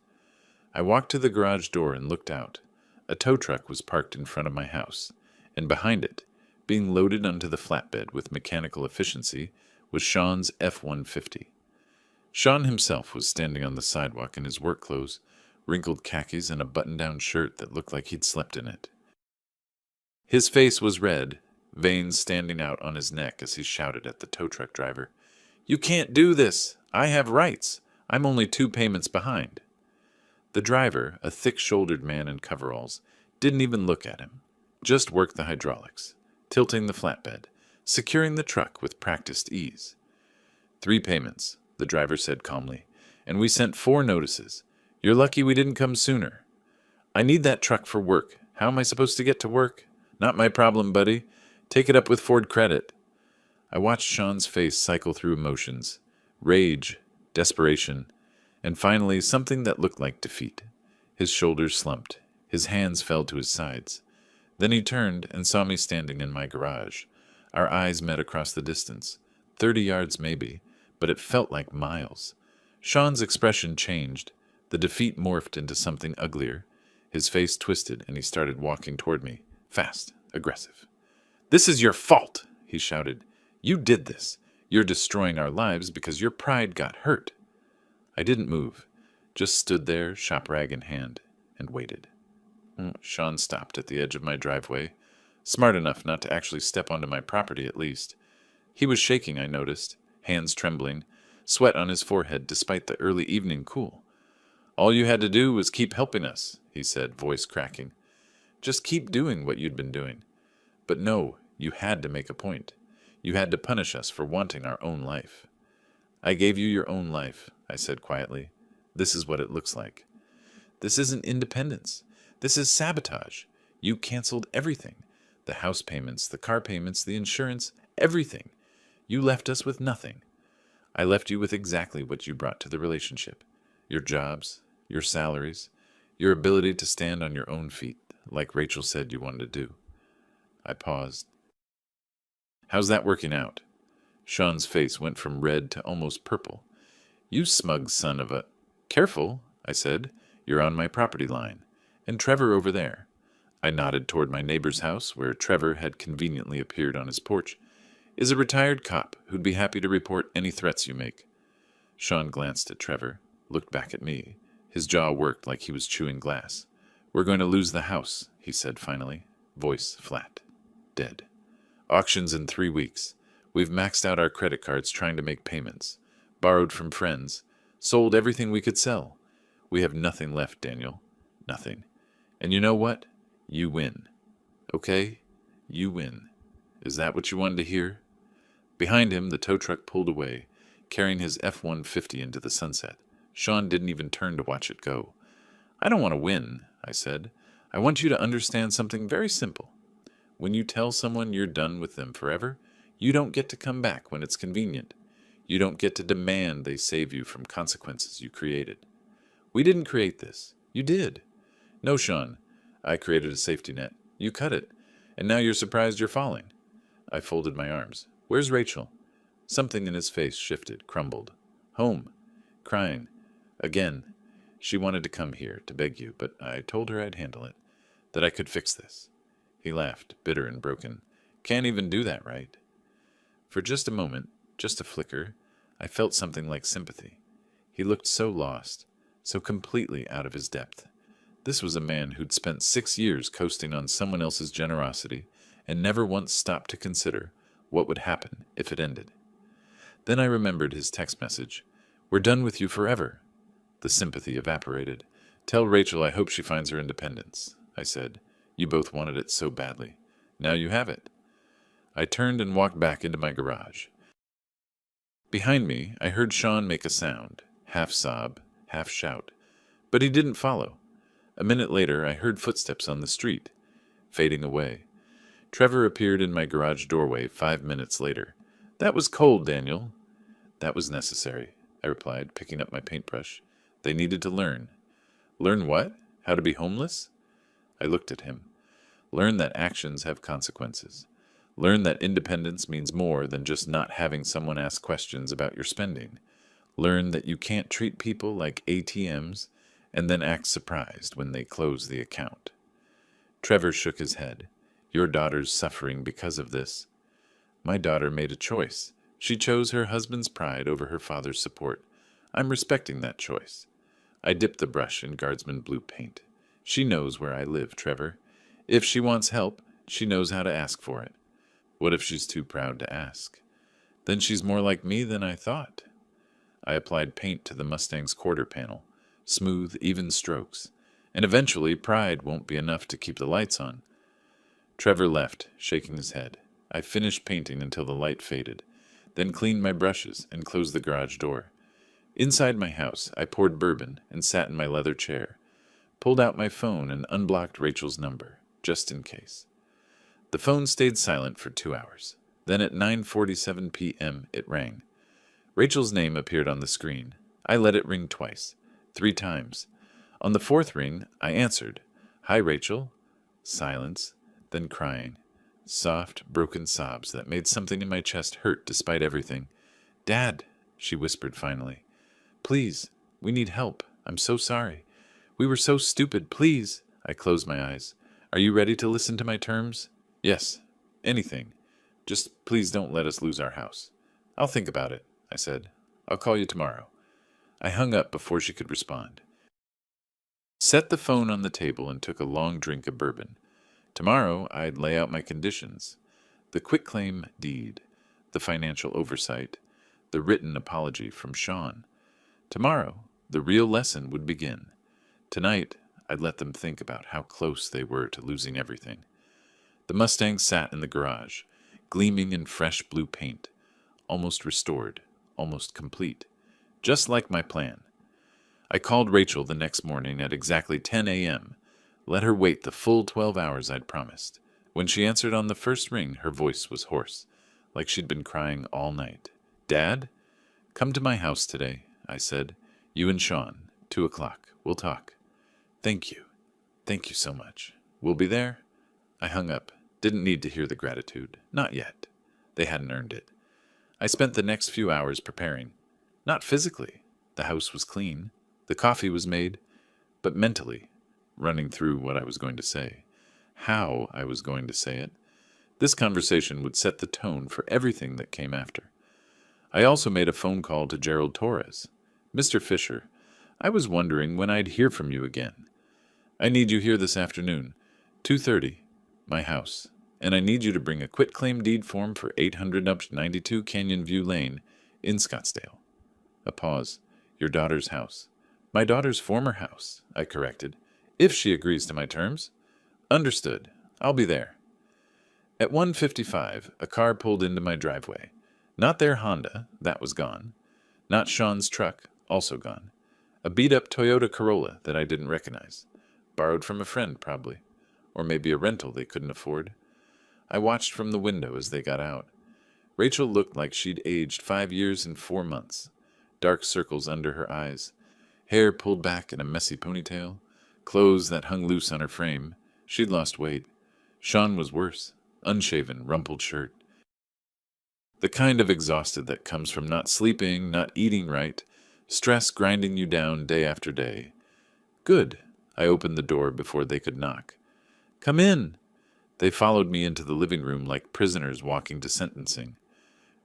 I walked to the garage door and looked out. A tow truck was parked in front of my house, and behind it, being loaded onto the flatbed with mechanical efficiency, was Sean's F-150. Sean himself was standing on the sidewalk in his work clothes, wrinkled khakis and a button-down shirt that looked like he'd slept in it. His face was red, veins standing out on his neck as he shouted at the tow truck driver, "You can't do this! I have rights! I'm only 2 payments behind." The driver, a thick-shouldered man in coveralls, didn't even look at him. Just work the hydraulics, tilting the flatbed, securing the truck with practiced ease. 3 payments, the driver said calmly, and we sent 4 notices. You're lucky we didn't come sooner. I need that truck for work. How am I supposed to get to work? Not my problem, buddy. Take it up with Ford Credit. I watched Sean's face cycle through emotions. Rage, desperation, and finally something that looked like defeat. His shoulders slumped. His hands fell to his sides. Then he turned and saw me standing in my garage. Our eyes met across the distance. 30 yards maybe, but it felt like miles. Sean's expression changed. The defeat morphed into something uglier. His face twisted and he started walking toward me, fast, aggressive. "This is your fault," he shouted. "You did this. You're destroying our lives because your pride got hurt." I didn't move, just stood there, shop rag in hand, and waited. Sean stopped at the edge of my driveway, smart enough not to actually step onto my property at least. He was shaking, I noticed, hands trembling, sweat on his forehead despite the early evening cool. "All you had to do was keep helping us," he said, voice cracking. "Just keep doing what you'd been doing. But no, you had to make a point. You had to punish us for wanting our own life." "I gave you your own life," I said quietly. "This is what it looks like. This isn't independence. This is sabotage. You canceled everything. The house payments, the car payments, the insurance, everything. You left us with nothing. I left you with exactly what you brought to the relationship. Your jobs, your salaries, your ability to stand on your own feet, like Rachel said you wanted to do." I paused. "How's that working out?" Sean's face went from red to almost purple. "You smug son of a—" "Careful," I said. "You're on my property line. And Trevor over there." I nodded toward my neighbor's house, where Trevor had conveniently appeared on his porch. "Is a retired cop who'd be happy to report any threats you make." Sean glanced at Trevor, looked back at me. His jaw worked like he was chewing glass. "We're going to lose the house," he said finally, voice flat. "Dead. Auctions in 3 weeks. We've maxed out our credit cards trying to make payments. Borrowed from friends. Sold everything we could sell. We have nothing left, Daniel. Nothing. And you know what? You win. Okay? You win. Is that what you wanted to hear?" Behind him, the tow truck pulled away, carrying his F-150 into the sunset. Sean didn't even turn to watch it go. "I don't want to win," I said. "I want you to understand something very simple. When you tell someone you're done with them forever, you don't get to come back when it's convenient. You don't get to demand they save you from consequences you created. We didn't create this. You did. No, Sean, I created a safety net. You cut it, and now you're surprised you're falling." I folded my arms. "Where's Rachel?" Something in his face shifted, crumbled. "Home. Crying. Again. She wanted to come here to beg you, but I told her I'd handle it, that I could fix this." He laughed, bitter and broken. "Can't even do that, right?" For just a moment, just a flicker, I felt something like sympathy. He looked so lost, so completely out of his depth. This was a man who'd spent 6 years coasting on someone else's generosity and never once stopped to consider what would happen if it ended. Then I remembered his text message. "We're done with you forever." The sympathy evaporated. "Tell Rachel I hope she finds her independence," I said. "You both wanted it so badly. Now you have it." I turned and walked back into my garage. Behind me, I heard Sean make a sound, half sob, half shout. But he didn't follow. A minute later, I heard footsteps on the street, fading away. Trevor appeared in my garage doorway 5 minutes later. "That was cold, Daniel." "That was necessary," I replied, picking up my paintbrush. "They needed to learn." "Learn what? How to be homeless?" I looked at him. "Learn that actions have consequences. Learn that independence means more than just not having someone ask questions about your spending. Learn that you can't treat people like ATMs and then act surprised when they close the account." Trevor shook his head. "Your daughter's suffering because of this." "My daughter made a choice. She chose her husband's pride over her father's support. I'm respecting that choice." I dipped the brush in Guardsman blue paint. "She knows where I live, Trevor. If she wants help, she knows how to ask for it. What if she's too proud to ask? Then she's more like me than I thought." I applied paint to the Mustang's quarter panel, smooth, even strokes, and eventually pride won't be enough to keep the lights on. Trevor left, shaking his head. I finished painting until the light faded, then cleaned my brushes and closed the garage door. Inside my house, I poured bourbon and sat in my leather chair, pulled out my phone and unblocked Rachel's number, just in case. The phone stayed silent for 2 hours. Then at 9:47 p.m. it rang. Rachel's name appeared on the screen. I let it ring twice, 3 times. On the 4th ring, I answered. "Hi, Rachel." Silence, then crying. Soft, broken sobs that made something in my chest hurt despite everything. "Dad," she whispered finally. "Please, we need help. I'm so sorry. We were so stupid. Please." I closed my eyes. "Are you ready to listen to my terms?" "Yes. Anything. Just please don't let us lose our house." "I'll think about it," I said. "I'll call you tomorrow." I hung up before she could respond. Set the phone on the table and took a long drink of bourbon. Tomorrow I'd lay out my conditions. The quitclaim deed, the financial oversight, the written apology from Sean. Tomorrow, the real lesson would begin. Tonight, I'd let them think about how close they were to losing everything. The Mustang sat in the garage, gleaming in fresh blue paint, almost restored, almost complete, just like my plan. I called Rachel the next morning at exactly 10 a.m., let her wait the full 12 hours I'd promised. When she answered on the first ring, her voice was hoarse, like she'd been crying all night. "Dad, come to my house today," I said. "You and Sean, 2 o'clock. We'll talk." "Thank you. Thank you so much. We'll be there." I hung up. Didn't need to hear the gratitude. Not yet. They hadn't earned it. I spent the next few hours preparing. Not physically. The house was clean. The coffee was made. But mentally, running through what I was going to say. How I was going to say it. This conversation would set the tone for everything that came after. I also made a phone call to Gerald Torres. "Mr. Fisher, I was wondering when I'd hear from you again. I need you here this afternoon, 2:30, my house, and I need you to bring a quitclaim deed form for 800 up 92 Canyon View Lane in Scottsdale." A pause. "Your daughter's house." "My daughter's former house," I corrected. "If she agrees to my terms." "Understood. I'll be there." At 1:55, a car pulled into my driveway. Not their Honda, that was gone. Not Sean's truck, also gone. A beat-up Toyota Corolla that I didn't recognize. Borrowed from a friend, probably. Or maybe a rental they couldn't afford. I watched from the window as they got out. Rachel looked like she'd aged 5 years and 4 months. Dark circles under her eyes. Hair pulled back in a messy ponytail. Clothes that hung loose on her frame. She'd lost weight. Sean was worse. Unshaven, rumpled shirt. The kind of exhausted that comes from not sleeping, not eating right, stress grinding you down day after day. "Good." I opened the door before they could knock. "Come in." They followed me into the living room like prisoners walking to sentencing.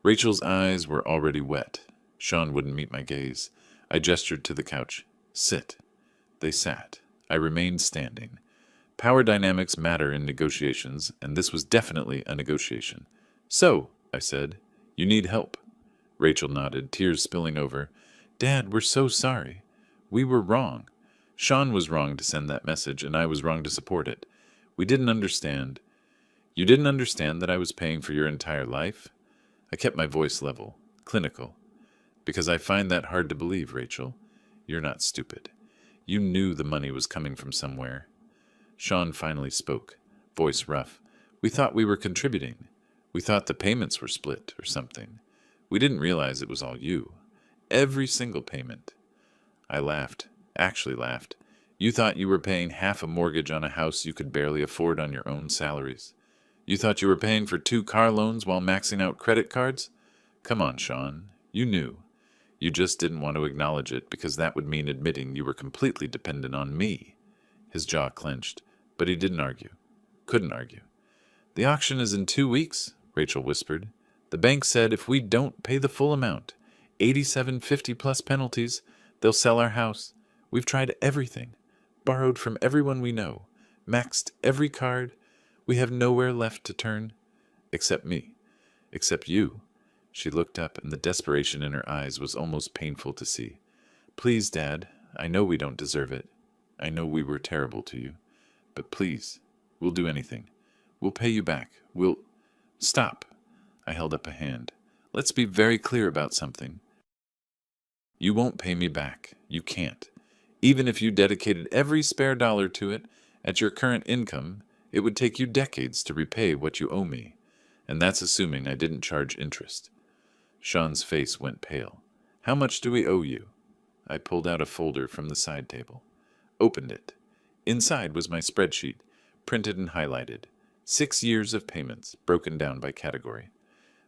Rachel's eyes were already wet. Sean wouldn't meet my gaze. I gestured to the couch. "Sit." They sat. I remained standing. Power dynamics matter in negotiations, and this was definitely a negotiation. "So," I said, "you need help." Rachel nodded, tears spilling over. "Dad, we're so sorry. We were wrong. Sean was wrong to send that message, and I was wrong to support it. We didn't understand." "You didn't understand that I was paying for your entire life?" I kept my voice level, clinical. "Because I find that hard to believe, Rachel. You're not stupid. You knew the money was coming from somewhere." Sean finally spoke, voice rough. "We thought we were contributing. We thought the payments were split or something. We didn't realize it was all you. Every single payment." I laughed, actually laughed. "You thought you were paying half a mortgage on a house you could barely afford on your own salaries. You thought you were paying for 2 car loans while maxing out credit cards? Come on, Sean. You knew. You just didn't want to acknowledge it because that would mean admitting you were completely dependent on me." His jaw clenched, but he didn't argue. Couldn't argue. "The auction is in 2 weeks," Rachel whispered. "The bank said if we don't pay the full amount, 8750 plus penalties, they'll sell our house. We've tried everything. Borrowed from everyone we know. Maxed every card. We have nowhere left to turn. Except me. Except you." She looked up, and the desperation in her eyes was almost painful to see. "Please, Dad, I know we don't deserve it. I know we were terrible to you. But please, we'll do anything. We'll pay you back. We'll... Stop. I held up a hand. Let's be very clear about something. You won't pay me back. You can't. Even if you dedicated every spare dollar to it, at your current income, it would take you decades to repay what you owe me. And that's assuming I didn't charge interest. Sean's face went pale. How much do we owe you? I pulled out a folder from the side table. Opened it. Inside was my spreadsheet, printed and highlighted. 6 years of payments, broken down by category.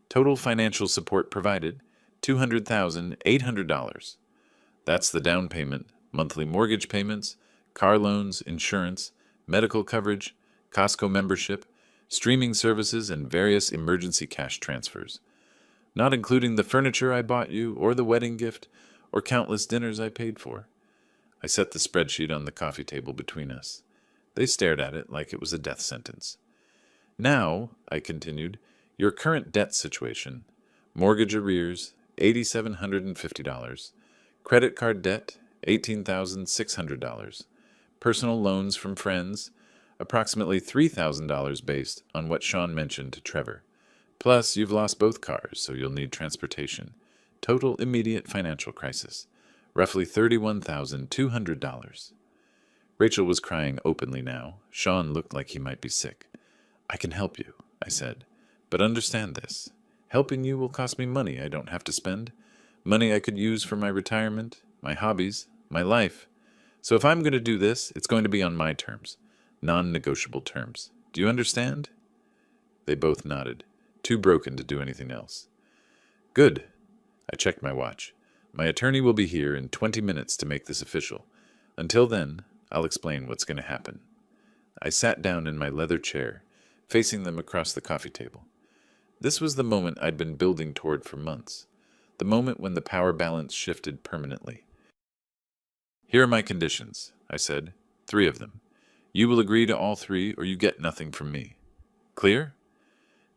Total financial support provided, $200,800. That's the down payment, monthly mortgage payments, car loans, insurance, medical coverage, Costco membership, streaming services, and various emergency cash transfers. Not including the furniture I bought you, or the wedding gift, or countless dinners I paid for. I set the spreadsheet on the coffee table between us. They stared at it like it was a death sentence. Now, I continued, your current debt situation, mortgage arrears, $8,750, credit card debt, $18,600, personal loans from friends, approximately $3,000 based on what Sean mentioned to Trevor. Plus, you've lost both cars, so you'll need transportation. Total immediate financial crisis, roughly $31,200. Rachel was crying openly now. Sean looked like he might be sick. I can help you, I said, but understand this. Helping you will cost me money I don't have to spend, money I could use for my retirement, my hobbies, my life. So if I'm going to do this, it's going to be on my terms, non-negotiable terms. Do you understand? They both nodded, too broken to do anything else. Good. I checked my watch. My attorney will be here in 20 minutes to make this official. Until then, I'll explain what's going to happen. I sat down in my leather chair, facing them across the coffee table. This was the moment I'd been building toward for months, the moment when the power balance shifted permanently. Here are my conditions, I said, 3 of them. You will agree to all 3 or you get nothing from me. Clear?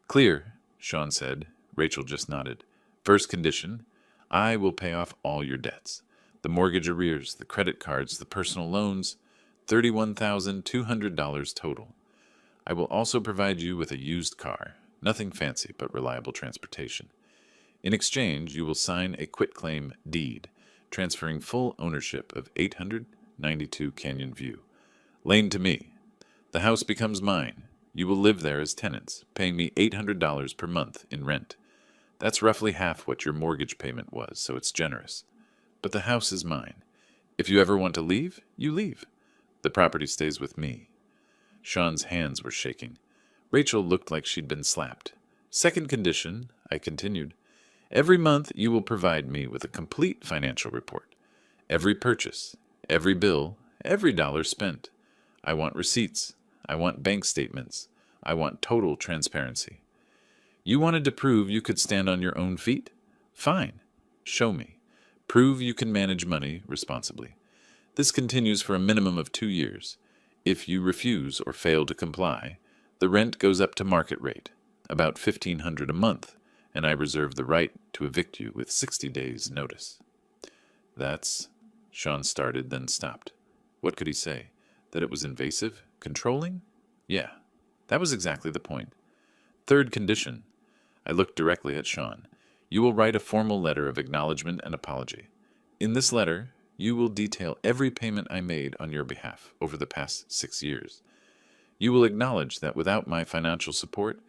Clear, Sean said. Rachel just nodded. First condition, I will pay off all your debts. The mortgage arrears, the credit cards, the personal loans, $31,200 total. I will also provide you with a used car, nothing fancy but reliable transportation. In exchange, you will sign a quitclaim deed, transferring full ownership of 892 Canyon View. Lane to me. The house becomes mine. You will live there as tenants, paying me $800 per month in rent. That's roughly half what your mortgage payment was, so it's generous. But the house is mine. If you ever want to leave, you leave. The property stays with me. Sean's hands were shaking. Rachel looked like she'd been slapped. Second condition, I continued. Every month you will provide me with a complete financial report. Every purchase, every bill, every dollar spent. I want receipts. I want bank statements. I want total transparency. You wanted to prove you could stand on your own feet? Fine. Show me. Prove you can manage money responsibly. This continues for a minimum of 2 years. If you refuse or fail to comply, the rent goes up to market rate, about $1,500 a month, and I reserve the right to evict you with 60 days' notice. That's... Sean started, then stopped. What could he say? That it was invasive? Controlling? Yeah, that was exactly the point. Third condition. I looked directly at Sean. You will write a formal letter of acknowledgement and apology. In this letter, you will detail every payment I made on your behalf over the past 6 years. You will acknowledge that without my financial support,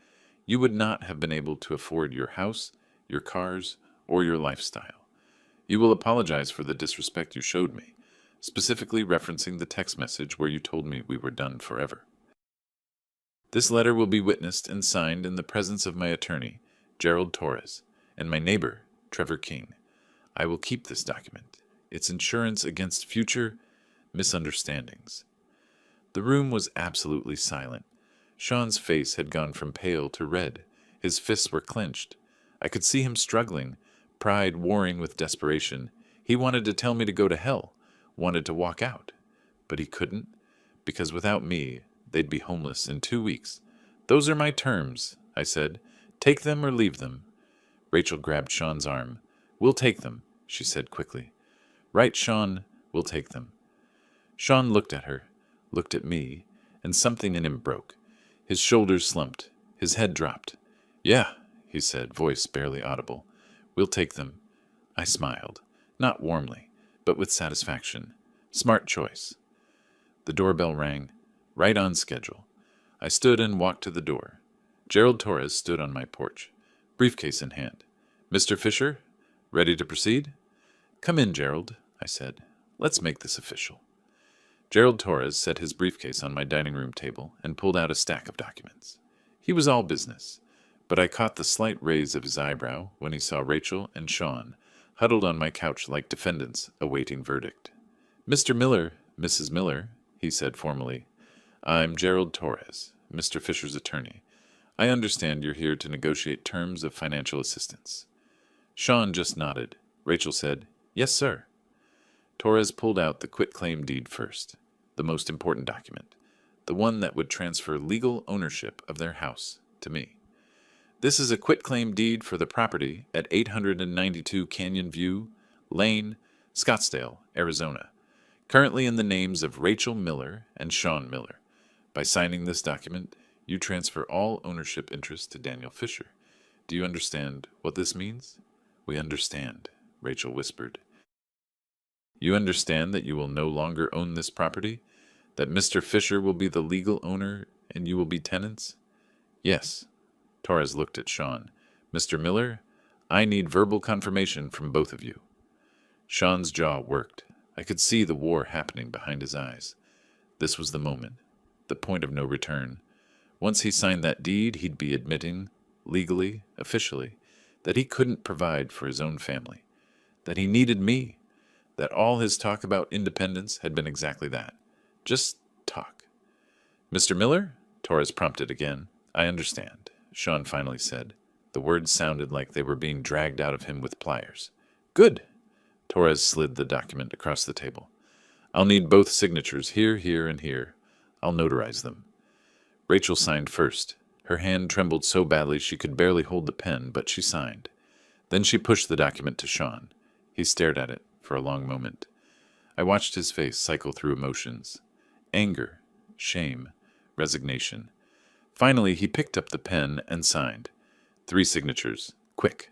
you would not have been able to afford your house, your cars, or your lifestyle. You will apologize for the disrespect you showed me, specifically referencing the text message where you told me we were done forever. This letter will be witnessed and signed in the presence of my attorney, Gerald Torres, and my neighbor, Trevor King. I will keep this document. It's insurance against future misunderstandings. The room was absolutely silent. Sean's face had gone from pale to red. His fists were clenched. I could see him struggling, pride warring with desperation. He wanted to tell me to go to hell, wanted to walk out. But he couldn't, because without me, they'd be homeless in 2 weeks. Those are my terms, I said. Take them or leave them. Rachel grabbed Sean's arm. We'll take them, she said quickly. Right, Sean, we'll take them. Sean looked at her, looked at me, and something in him broke. His shoulders slumped. His head dropped. "Yeah," he said, voice barely audible. "We'll take them." I smiled, not warmly, but with satisfaction. Smart choice. The doorbell rang. Right on schedule. I stood and walked to the door. Gerald Torres stood on my porch, briefcase in hand. "Mr. Fisher, ready to proceed?" "Come in, Gerald," I said. "Let's make this official." Gerald Torres set his briefcase on my dining room table and pulled out a stack of documents. He was all business, but I caught the slight raise of his eyebrow when he saw Rachel and Sean huddled on my couch like defendants awaiting verdict. "Mr. Miller, Mrs. Miller," he said formally. "I'm Gerald Torres, Mr. Fisher's attorney. I understand you're here to negotiate terms of financial assistance." Sean just nodded. Rachel said, "Yes, sir." Torres pulled out the quitclaim deed first, the most important document, the one that would transfer legal ownership of their house to me. "This is a quitclaim deed for the property at 892 Canyon View Lane, Scottsdale, Arizona, currently in the names of Rachel Miller and Sean Miller. By signing this document, you transfer all ownership interest to Daniel Fisher. Do you understand what this means?" "We understand," Rachel whispered. "You understand that you will no longer own this property? That Mr. Fisher will be the legal owner and you will be tenants?" "Yes." Torres looked at Sean. "Mr. Miller, I need verbal confirmation from both of you." Sean's jaw worked. I could see the war happening behind his eyes. This was the moment, the point of no return. Once he signed that deed, he'd be admitting, legally, officially, that he couldn't provide for his own family, that he needed me, that all his talk about independence had been exactly that. Just talk. "Mr. Miller?" Torres prompted again. "I understand," Sean finally said. The words sounded like they were being dragged out of him with pliers. "Good." Torres slid the document across the table. "I'll need both signatures, here, here, and here. I'll notarize them." Rachel signed first. Her hand trembled so badly she could barely hold the pen, but she signed. Then she pushed the document to Sean. He stared at it for a long moment. I watched his face cycle through emotions. Anger, shame, resignation. Finally, he picked up the pen and signed. 3 signatures, quick,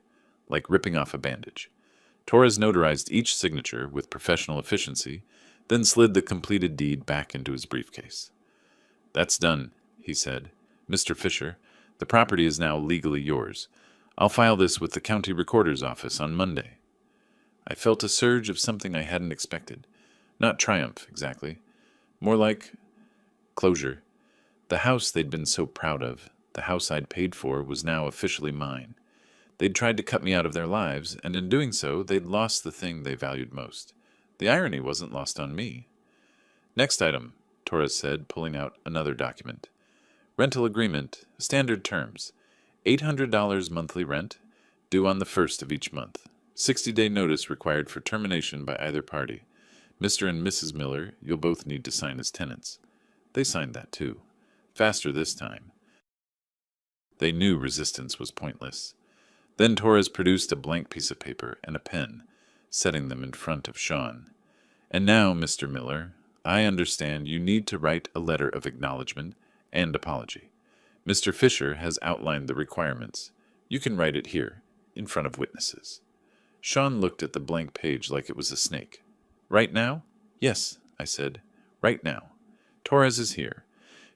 like ripping off a bandage. Torres notarized each signature with professional efficiency, then slid the completed deed back into his briefcase. "That's done," he said. "Mr. Fisher, the property is now legally yours. I'll file this with the county recorder's office on Monday." I felt a surge of something I hadn't expected. Not triumph, exactly. More like closure. The house they'd been so proud of, the house I'd paid for, was now officially mine. They'd tried to cut me out of their lives, and in doing so, they'd lost the thing they valued most. The irony wasn't lost on me. "Next item," Torres said, pulling out another document. "Rental agreement, standard terms. $800 monthly rent, due on the 1st of each month. 60-day notice required for termination by either party. Mr. and Mrs. Miller, you'll both need to sign as tenants." They signed that too. Faster this time. They knew resistance was pointless. Then Torres produced a blank piece of paper and a pen, setting them in front of Sean. "And now, Mr. Miller, I understand you need to write a letter of acknowledgement and apology. Mr. Fisher has outlined the requirements. You can write it here, in front of witnesses." Sean looked at the blank page like it was a snake. "Right now?" "Yes," I said. "Right now. Torres is here.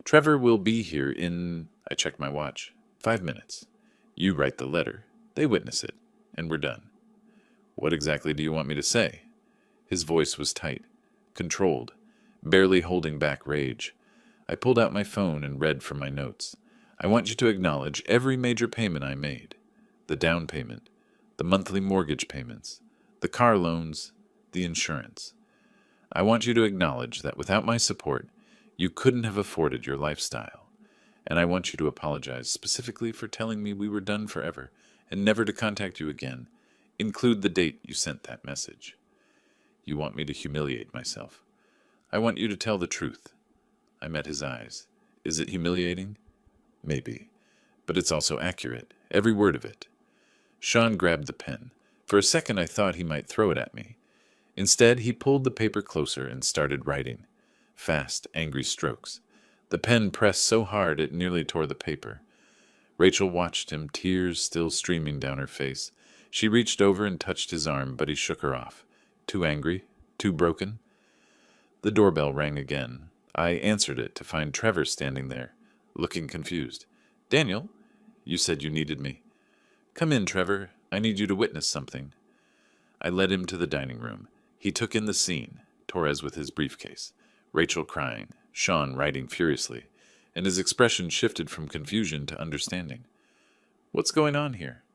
Trevor will be here in," I checked my watch, "5 minutes. You write the letter, they witness it, and we're done." "What exactly do you want me to say?" His voice was tight, controlled, barely holding back rage. I pulled out my phone and read from my notes. "I want you to acknowledge every major payment I made. The down payment, the monthly mortgage payments, the car loans, the insurance. I want you to acknowledge that without my support, you couldn't have afforded your lifestyle. And I want you to apologize specifically for telling me we were done forever and never to contact you again. Include the date you sent that message. You want me to humiliate myself. I want you to tell the truth." I met his eyes. Is it humiliating? Maybe. But it's also accurate, every word of it. Sean grabbed the pen. For a second I thought he might throw it at me. Instead, he pulled the paper closer and started writing. Fast, angry strokes. The pen pressed so hard it nearly tore the paper. Rachel watched him, tears still streaming down her face. She reached over and touched his arm, but he shook her off. Too angry? Too broken? The doorbell rang again. I answered it to find Trevor standing there, looking confused. "Daniel, you said you needed me." "Come in, Trevor. I need you to witness something." I led him to the dining room. He took in the scene, Torres with his briefcase, Rachel crying, Sean writing furiously, and his expression shifted from confusion to understanding. "What's going on here?"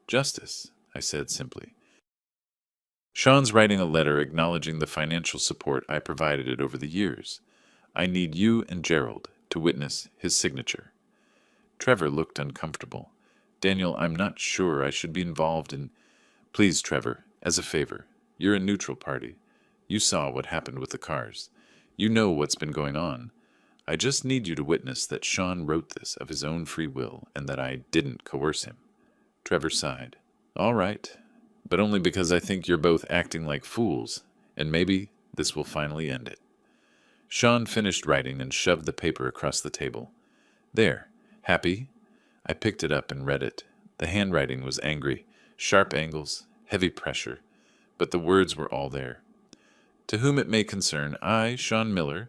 "Justice," I said simply. "Sean's writing a letter acknowledging the financial support I provided over the years. I need you and Gerald to witness his signature." Trevor looked uncomfortable. "Daniel, I'm not sure I should be involved in—" "Please, Trevor, as a favor. You're a neutral party. You saw what happened with the cars. You know what's been going on. I just need you to witness that Sean wrote this of his own free will and that I didn't coerce him." Trevor sighed. "All right, but only because I think you're both acting like fools, and maybe this will finally end it." Sean finished writing and shoved the paper across the table. "There. Happy?" I picked it up and read it. The handwriting was angry, sharp angles, heavy pressure, but the words were all there. "To whom it may concern, I, Sean Miller,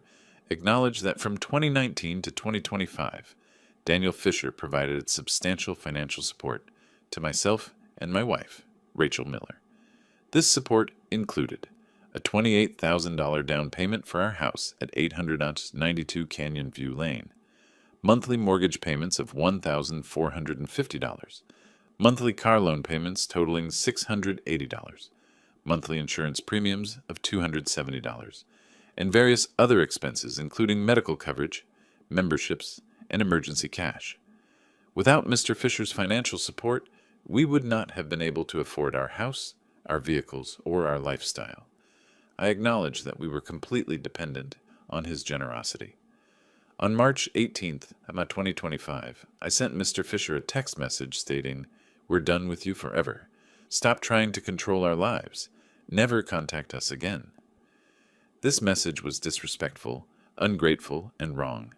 acknowledge that from 2019 to 2025, Daniel Fisher provided substantial financial support to myself and my wife, Rachel Miller. This support included a $28,000 down payment for our house at 892 Canyon View Lane, monthly mortgage payments of $1,450, monthly car loan payments totaling $680, monthly insurance premiums of $270, and various other expenses including medical coverage, memberships, and emergency cash. Without Mr. Fisher's financial support, we would not have been able to afford our house, our vehicles, or our lifestyle. I acknowledge that we were completely dependent on his generosity. On March 18th, 2025, I sent Mr. Fisher a text message stating, 'We're done with you forever. Stop trying to control our lives. Never contact us again.' This message was disrespectful, ungrateful, and wrong.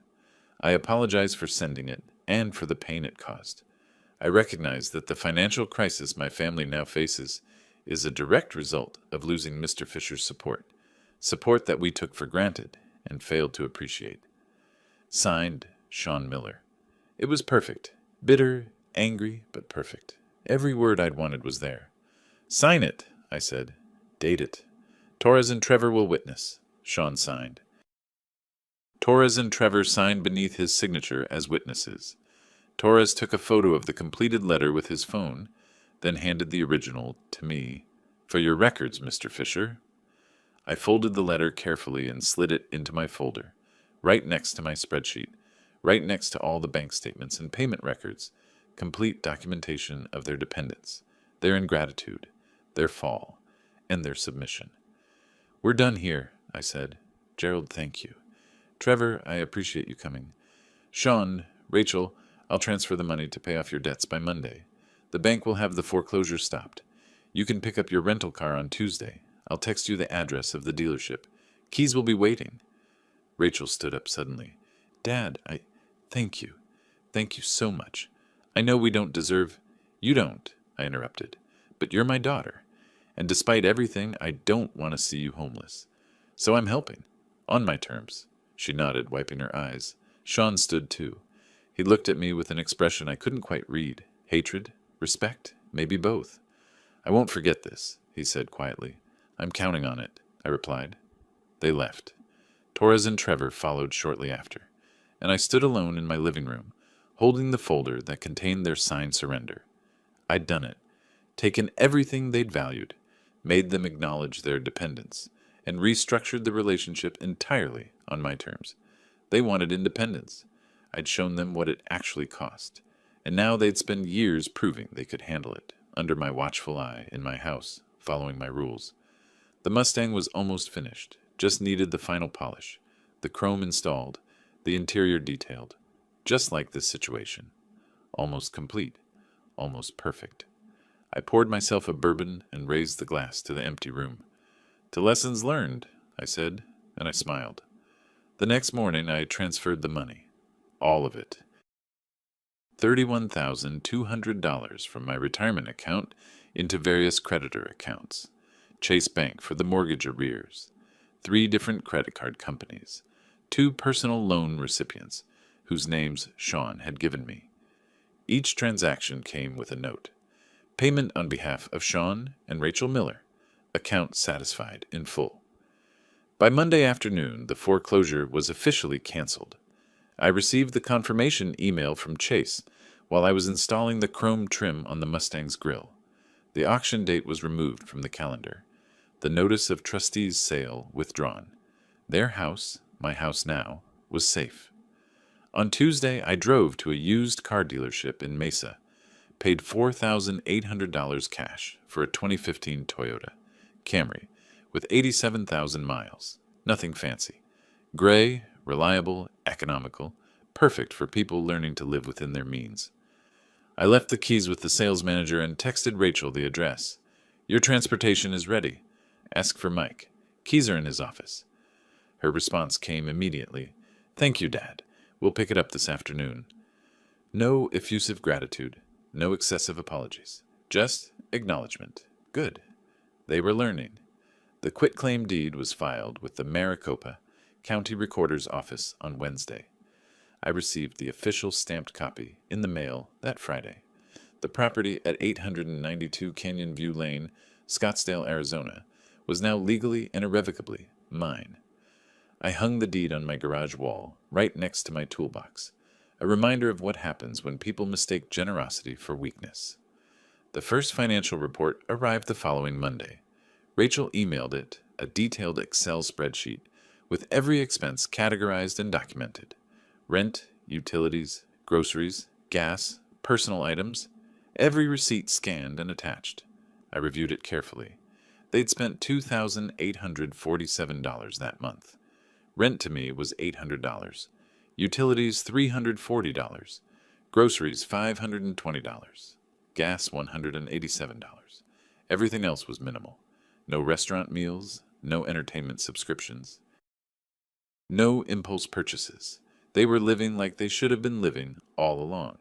I apologize for sending it and for the pain it caused. I recognize that the financial crisis my family now faces is a direct result of losing Mr. Fisher's support that we took for granted and failed to appreciate. Signed, Sean Miller." It was perfect. Bitter, angry, but perfect. Every word I'd wanted was there. "Sign it," I said. "Date it. Torres and Trevor will witness." Sean signed. Torres and Trevor signed beneath his signature as witnesses. Torres took a photo of the completed letter with his phone, then handed the original to me. "For your records, Mr. Fisher." I folded the letter carefully and slid it into my folder, right next to my spreadsheet, right next to all the bank statements and payment records, complete documentation of their dependence, their ingratitude, their fall, and their submission. "We're done here," I said. "Gerald, thank you. Trevor, I appreciate you coming. Sean, Rachel, I'll transfer the money to pay off your debts by Monday. The bank will have the foreclosure stopped. You can pick up your rental car on Tuesday. I'll text you the address of the dealership. Keys will be waiting." Rachel stood up suddenly. "Dad, thank you. Thank you so much. I know we don't deserve—" "You don't," I interrupted. "But you're my daughter. And despite everything, I don't want to see you homeless. So I'm helping. On my terms." She nodded, wiping her eyes. Sean stood too. He looked at me with an expression I couldn't quite read. Hatred? Respect? Maybe both. "I won't forget this," he said quietly. "I'm counting on it," I replied. They left. Torres and Trevor followed shortly after, and I stood alone in my living room, holding the folder that contained their signed surrender. I'd done it, taken everything they'd valued, made them acknowledge their dependence, and restructured the relationship entirely on my terms. They wanted independence. I'd shown them what it actually cost, and now they'd spend years proving they could handle it, under my watchful eye, in my house, following my rules. The Mustang was almost finished, just needed the final polish, the chrome installed, the interior detailed, just like this situation. Almost complete, almost perfect. I poured myself a bourbon and raised the glass to the empty room. "To lessons learned," I said, and I smiled. The next morning, I transferred the money. All of it. $31,200 from my retirement account into various creditor accounts. Chase Bank for the mortgage arrears. 3 different credit card companies. 2 personal loan recipients, whose names Sean had given me. Each transaction came with a note. Payment on behalf of Sean and Rachel Miller. Account satisfied in full. By Monday afternoon, the foreclosure was officially canceled. I received the confirmation email from Chase while I was installing the chrome trim on the Mustang's grille. The auction date was removed from the calendar. The notice of trustees' sale withdrawn. Their house, my house now, was safe. On Tuesday, I drove to a used car dealership in Mesa, paid $4,800 cash for a 2015 Toyota Camry with 87,000 miles. Nothing fancy. Gray, reliable, economical, perfect for people learning to live within their means. I left the keys with the sales manager and texted Rachel the address. Your transportation is ready. Ask for Mike. Keys are in his office. Her response came immediately. Thank you, Dad. We'll pick it up this afternoon. No effusive gratitude. No excessive apologies. Just acknowledgement. Good. They were learning. The quitclaim deed was filed with the Maricopa County Recorder's Office on Wednesday. I received the official stamped copy in the mail that Friday. The property at 892 Canyon View Lane, Scottsdale, Arizona, was now legally and irrevocably mine. I hung the deed on my garage wall, right next to my toolbox, a reminder of what happens when people mistake generosity for weakness. The first financial report arrived the following Monday. Rachel emailed it, a detailed Excel spreadsheet, with every expense categorized and documented. Rent, utilities, groceries, gas, personal items, every receipt scanned and attached. I reviewed it carefully. They'd spent $2,847 that month. Rent to me was $800. Utilities $340. Groceries $520. Gas $187. Everything else was minimal. No restaurant meals, no entertainment subscriptions. No impulse purchases. They were living like they should have been living all along.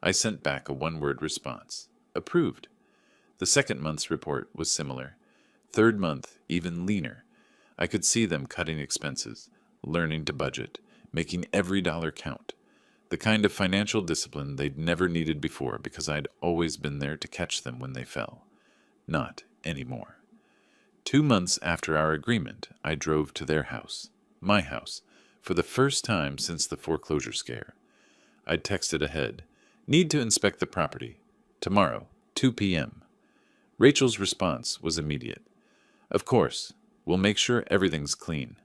I sent back a one-word response. Approved. The second month's report was similar. Third month, even leaner. I could see them cutting expenses, learning to budget, making every dollar count. The kind of financial discipline they'd never needed before because I'd always been there to catch them when they fell. Not anymore. 2 months after our agreement, I drove to their house, my house, for the first time since the foreclosure scare. I'd texted ahead, need to inspect the property. Tomorrow, 2 p.m. Rachel's response was immediate. Of course, we'll make sure everything's clean.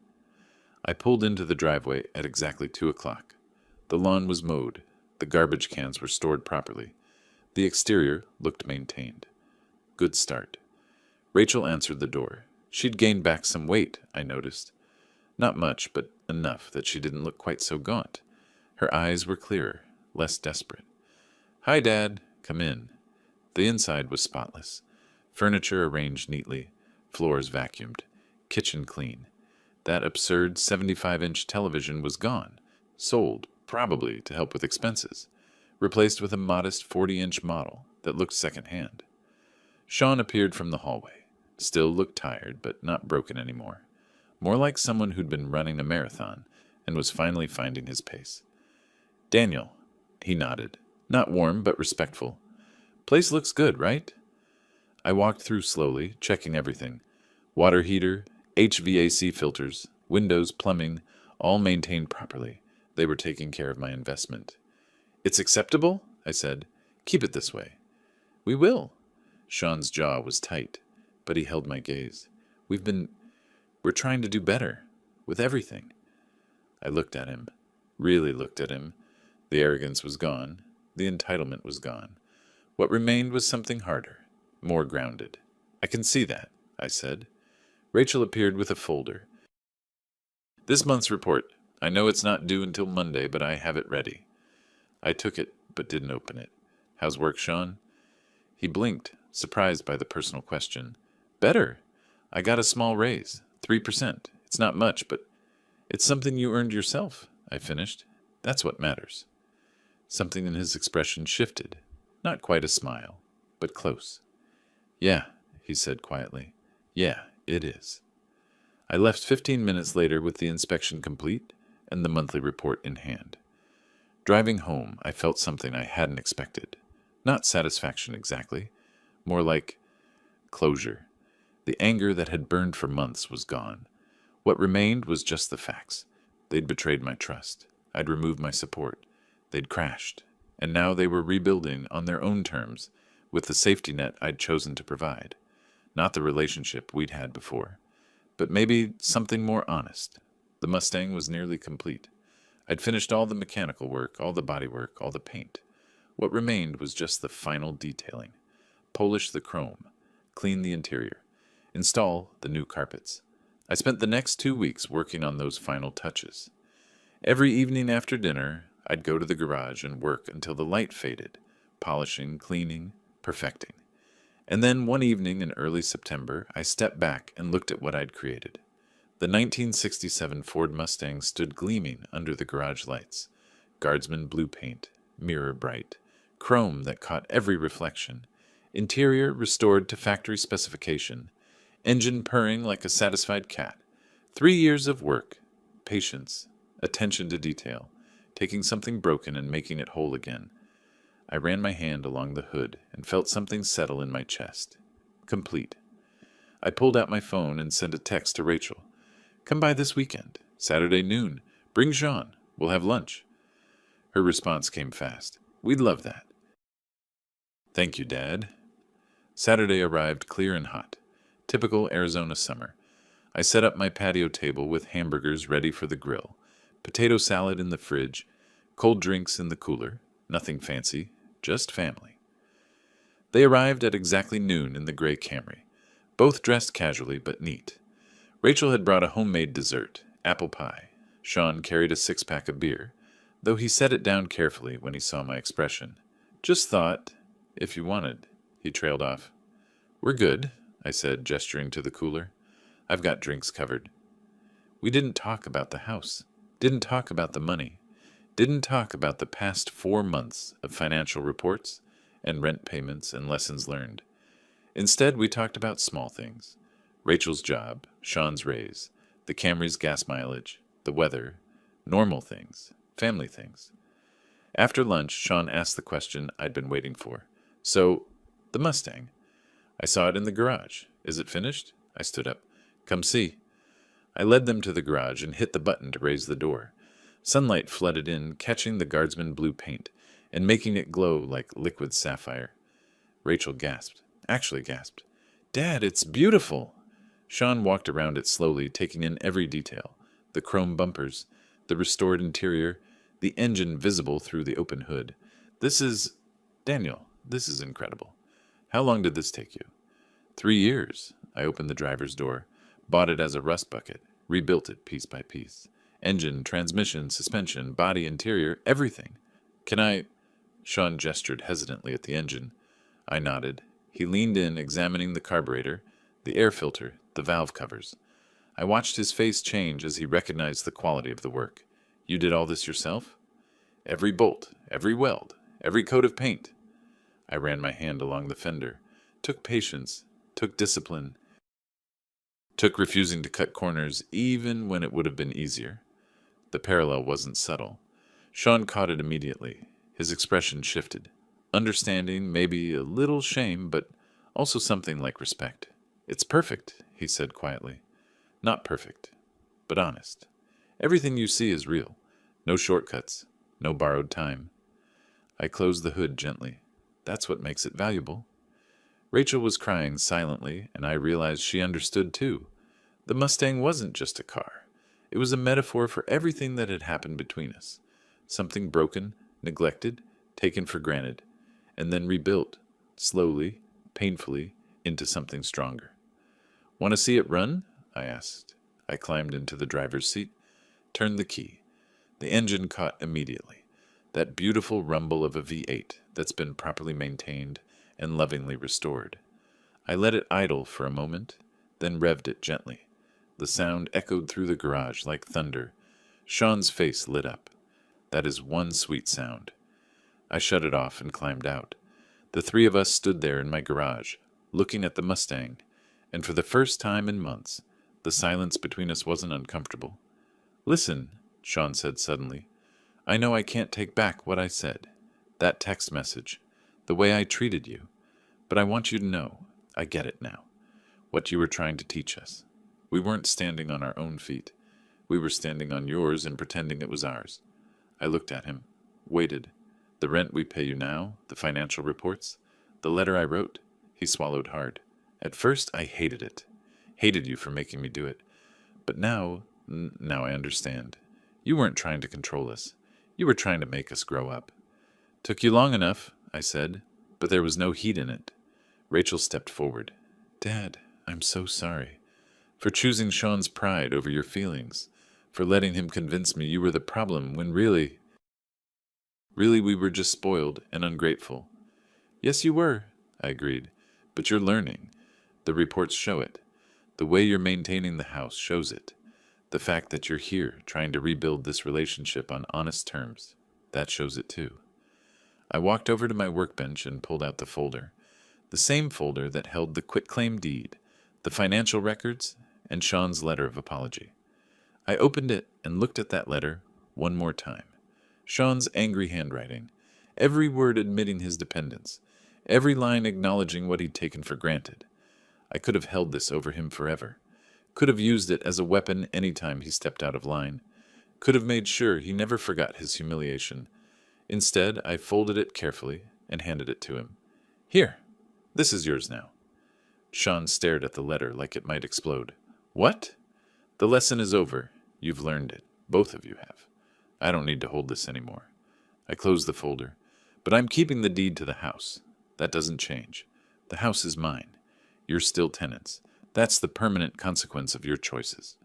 I pulled into the driveway at exactly 2 o'clock. The lawn was mowed. The garbage cans were stored properly. The exterior looked maintained. Good start. Rachel answered the door. She'd gained back some weight, I noticed. Not much, but enough that she didn't look quite so gaunt. Her eyes were clearer, less desperate. Hi, Dad. Come in. The inside was spotless. Furniture arranged neatly. Floors vacuumed. Kitchen clean. That absurd 75-inch television was gone. Sold, probably to help with expenses. Replaced with a modest 40-inch model that looked second-hand. Sean appeared from the hallway. Still looked tired, but not broken anymore. More like someone who'd been running a marathon and was finally finding his pace. Daniel, he nodded. Not warm, but respectful. Place looks good, right? I walked through slowly, checking everything. Water heater, HVAC filters, windows, plumbing, all maintained properly. They were taking care of my investment. It's acceptable? I said. Keep it this way. We will. Sean's jaw was tight, but he held my gaze. We're trying to do better, with everything. I looked at him, really looked at him. The arrogance was gone. The entitlement was gone. What remained was something harder, more grounded. I can see that, I said. Rachel appeared with a folder. This month's report. I know it's not due until Monday, but I have it ready. I took it, but didn't open it. How's work, Sean? He blinked, surprised by the personal question. Better. I got a small raise, 3%. It's not much, but It's something you earned yourself, I finished. That's what matters. Something in his expression shifted. Not quite a smile, but close. Yeah, he said quietly. Yeah, it is. I left 15 minutes later with the inspection complete and the monthly report in hand. Driving home, I felt something I hadn't expected. Not satisfaction exactly, more like closure. The anger that had burned for months was gone. What remained was just the facts. They'd betrayed my trust. I'd removed my support. They'd crashed. And now they were rebuilding on their own terms, with the safety net I'd chosen to provide. Not the relationship we'd had before, but maybe something more honest. The Mustang was nearly complete. I'd finished all the mechanical work, all the bodywork, all the paint. What remained was just the final detailing. Polish the chrome, clean the interior, install the new carpets. I spent the next 2 weeks working on those final touches. Every evening after dinner, I'd go to the garage and work until the light faded, polishing, cleaning, perfecting. And then one evening in early September, I stepped back and looked at what I'd created. The 1967 Ford Mustang stood gleaming under the garage lights. Guardsman blue paint, mirror bright, chrome that caught every reflection, interior restored to factory specification, engine purring like a satisfied cat. 3 years of work, patience, attention to detail, taking something broken and making it whole again. I ran my hand along the hood and felt something settle in my chest. Complete. I pulled out my phone and sent a text to Rachel. Come by this weekend, Saturday noon. Bring Sean. We'll have lunch. Her response came fast. We'd love that. Thank you, Dad. Saturday arrived clear and hot. Typical Arizona summer. I set up my patio table with hamburgers ready for the grill, potato salad in the fridge, cold drinks in the cooler. Nothing fancy, just family. They arrived at exactly noon in the gray Camry, both dressed casually but neat. Rachel had brought a homemade dessert, apple pie. Sean carried a 6-pack of beer, though he set it down carefully when he saw my expression. Just thought, if you wanted, he trailed off. We're good, I said, gesturing to the cooler. I've got drinks covered. We didn't talk about the house, didn't talk about the money, didn't talk about the past 4 months of financial reports and rent payments and lessons learned. Instead, we talked about small things. Rachel's job, Sean's raise, the Camry's gas mileage, the weather, normal things, family things. After lunch, Sean asked the question I'd been waiting for. So, the Mustang. I saw it in the garage. Is it finished? I stood up. Come see. I led them to the garage and hit the button to raise the door. Sunlight flooded in, catching the Guardsman blue paint and making it glow like liquid sapphire. Rachel gasped. Actually gasped. Dad, it's beautiful! Sean walked around it slowly, taking in every detail. The chrome bumpers, the restored interior, the engine visible through the open hood. Daniel, this is incredible. How long did this take you? 3 years. I opened the driver's door, bought it as a rust bucket, rebuilt it piece by piece. Engine, transmission, suspension, body, interior, everything. Can I? Sean gestured hesitantly at the engine. I nodded. He leaned in, examining the carburetor, the air filter, the valve covers. I watched his face change as he recognized the quality of the work. You did all this yourself? Every bolt, every weld, every coat of paint. I ran my hand along the fender. Took patience, took discipline, took refusing to cut corners even when it would have been easier. The parallel wasn't subtle. Sean caught it immediately. His expression shifted. Understanding, maybe a little shame, but also something like respect. It's perfect, he said quietly. Not perfect, but honest. Everything you see is real. No shortcuts, no borrowed time. I closed the hood gently. That's what makes it valuable. Rachel was crying silently, and I realized she understood too. The Mustang wasn't just a car. It was a metaphor for everything that had happened between us. Something broken, neglected, taken for granted, and then rebuilt, slowly, painfully, into something stronger. Want to see it run? I asked. I climbed into the driver's seat, turned the key. The engine caught immediately. That beautiful rumble of a V8 that's been properly maintained and lovingly restored. I let it idle for a moment, then revved it gently. The sound echoed through the garage like thunder. Sean's face lit up. That is one sweet sound. I shut it off and climbed out. The three of us stood there in my garage, looking at the Mustang, and for the first time in months, the silence between us wasn't uncomfortable. "Listen," Sean said suddenly. "I know I can't take back what I said. That text message. The way I treated you. But I want you to know, I get it now. What you were trying to teach us. We weren't standing on our own feet. We were standing on yours and pretending it was ours." I looked at him, waited. "The rent we pay you now, the financial reports, the letter I wrote." He swallowed hard. "At first I hated it. Hated you for making me do it. But now I understand. You weren't trying to control us. You were trying to make us grow up." "Took you long enough," I said, but there was no heat in it. Rachel stepped forward. "Dad, I'm so sorry. For choosing Sean's pride over your feelings. For letting him convince me you were the problem when really we were just spoiled and ungrateful." "Yes, you were," I agreed. "But you're learning. The reports show it. The way you're maintaining the house shows it. The fact that you're here trying to rebuild this relationship on honest terms, that shows it too." I walked over to my workbench and pulled out the folder. The same folder that held the quitclaim deed, the financial records, and Sean's letter of apology. I opened it and looked at that letter one more time. Sean's angry handwriting, every word admitting his dependence, every line acknowledging what he'd taken for granted. I could have held this over him forever. Could have used it as a weapon any time he stepped out of line. Could have made sure he never forgot his humiliation. Instead, I folded it carefully and handed it to him. "Here, this is yours now." Sean stared at the letter like it might explode. "What?" "The lesson is over. You've learned it. Both of you have. I don't need to hold this anymore." I closed the folder. "But I'm keeping the deed to the house. That doesn't change. The house is mine. You're still tenants. That's the permanent consequence of your choices."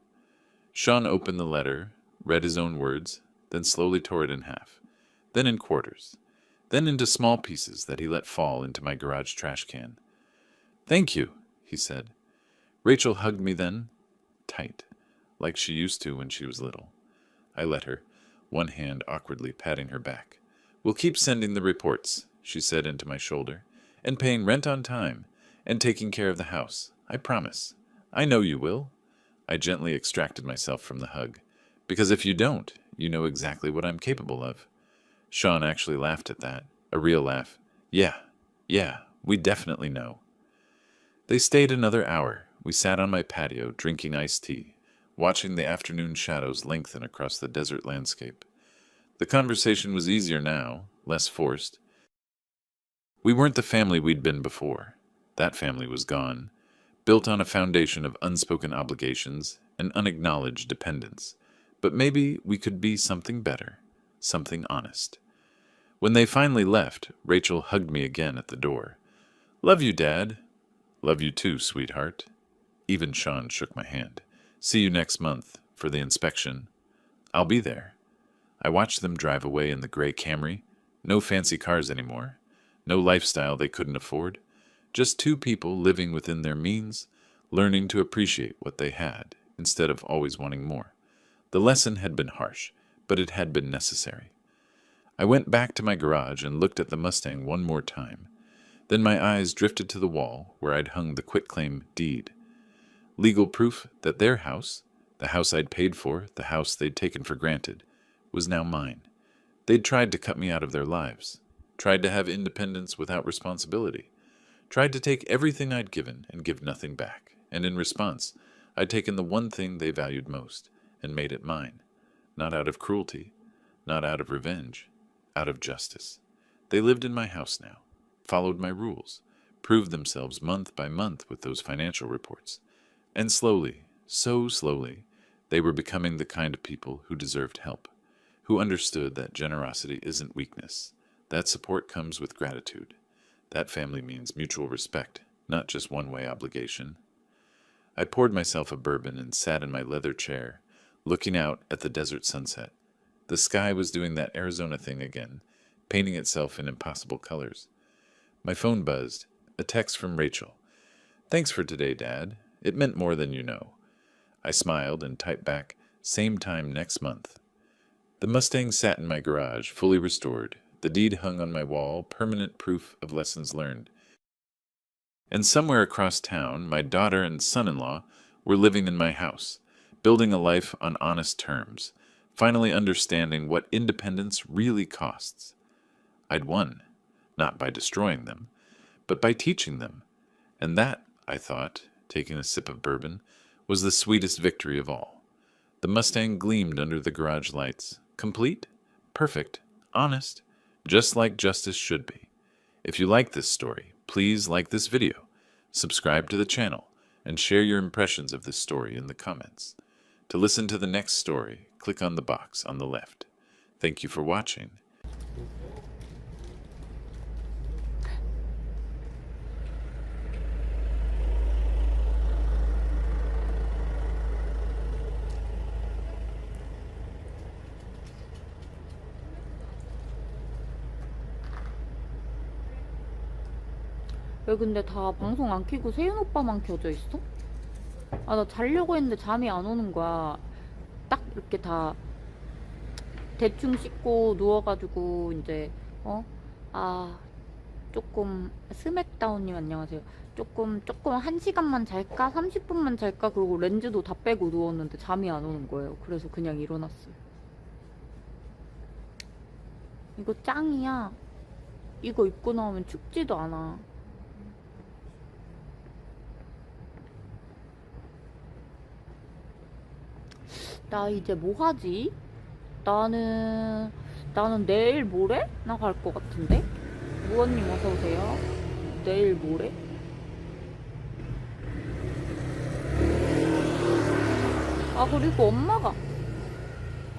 Sean opened the letter, read his own words, then slowly tore it in half, then in quarters, then into small pieces that he let fall into my garage trash can. "Thank you," he said. Rachel hugged me then, tight, like she used to when she was little. I let her, one hand awkwardly patting her back. "We'll keep sending the reports," she said into my shoulder, "and paying rent on time, and taking care of the house. I promise. I know you will." I gently extracted myself from the hug. "Because if you don't, you know exactly what I'm capable of." Sean actually laughed at that, a real laugh. Yeah, we definitely know." They stayed another hour. We sat on my patio, drinking iced tea, watching the afternoon shadows lengthen across the desert landscape. The conversation was easier now, less forced. We weren't the family we'd been before. That family was gone, built on a foundation of unspoken obligations and unacknowledged dependence. But maybe we could be something better, something honest. When they finally left, Rachel hugged me again at the door. "Love you, Dad." "Love you too, sweetheart." Even Sean shook my hand. "See you next month for the inspection." "I'll be there." I watched them drive away in the gray Camry. No fancy cars anymore. No lifestyle they couldn't afford. Just two people living within their means, learning to appreciate what they had instead of always wanting more. The lesson had been harsh, but it had been necessary. I went back to my garage and looked at the Mustang one more time. Then my eyes drifted to the wall where I'd hung the quitclaim deed. Legal proof that their house, the house I'd paid for, the house they'd taken for granted, was now mine. They'd tried to cut me out of their lives, tried to have independence without responsibility, tried to take everything I'd given and give nothing back, and in response, I'd taken the one thing they valued most and made it mine, not out of cruelty, not out of revenge, out of justice. They lived in my house now, followed my rules, proved themselves month by month with those financial reports, and slowly, so slowly, they were becoming the kind of people who deserved help, who understood that generosity isn't weakness, that support comes with gratitude. That family means mutual respect, not just one-way obligation. I poured myself a bourbon and sat in my leather chair, looking out at the desert sunset. The sky was doing that Arizona thing again, painting itself in impossible colors. My phone buzzed, a text from Rachel. "Thanks for today, Dad. It meant more than you know." I smiled and typed back, same time next month. The Mustang sat in my garage, fully restored. The deed hung on my wall, permanent proof of lessons learned. And somewhere across town, my daughter and son-in-law were living in my house, building a life on honest terms, finally understanding what independence really costs. I'd won, not by destroying them, but by teaching them. And that, I thought, taking a sip of bourbon, was the sweetest victory of all. The Mustang gleamed under the garage lights, complete, perfect, honest, just like justice should be. If you like this story, please like this video, subscribe to the channel, and share your impressions of this story in the comments. To listen to the next story, click on the box on the left. Thank you for watching. 왜 근데 다 방송 안 켜고 세윤 오빠만 켜져 있어? 아, 나 자려고 했는데 잠이 안 오는 거야. 딱 이렇게 다 대충 씻고 누워가지고 이제 조금 스맥다운님 안녕하세요. 조금 1시간만 잘까 30분만 잘까 그러고 렌즈도 다 빼고 누웠는데 잠이 안 오는 거예요. 그래서 그냥 일어났어요. 이거 짱이야. 이거 입고 나오면 춥지도 않아. 나 이제 뭐 하지? 나는 내일 모레 나갈 것 같은데? 무언님 어서오세요. 내일 모레? 아, 그리고 엄마가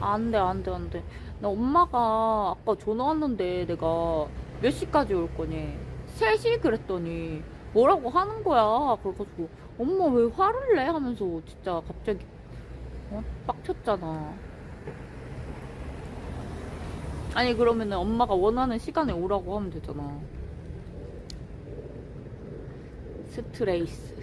안 돼. 나 엄마가 아까 전화 왔는데 내가 몇 시까지 올 거니? 3시 그랬더니 뭐라고 하는 거야. 그래가지고 엄마 왜 화를 내? 하면서 진짜 갑자기 빡쳤잖아. 아니, 그러면은 엄마가 원하는 시간에 오라고 하면 되잖아. 스트레이스.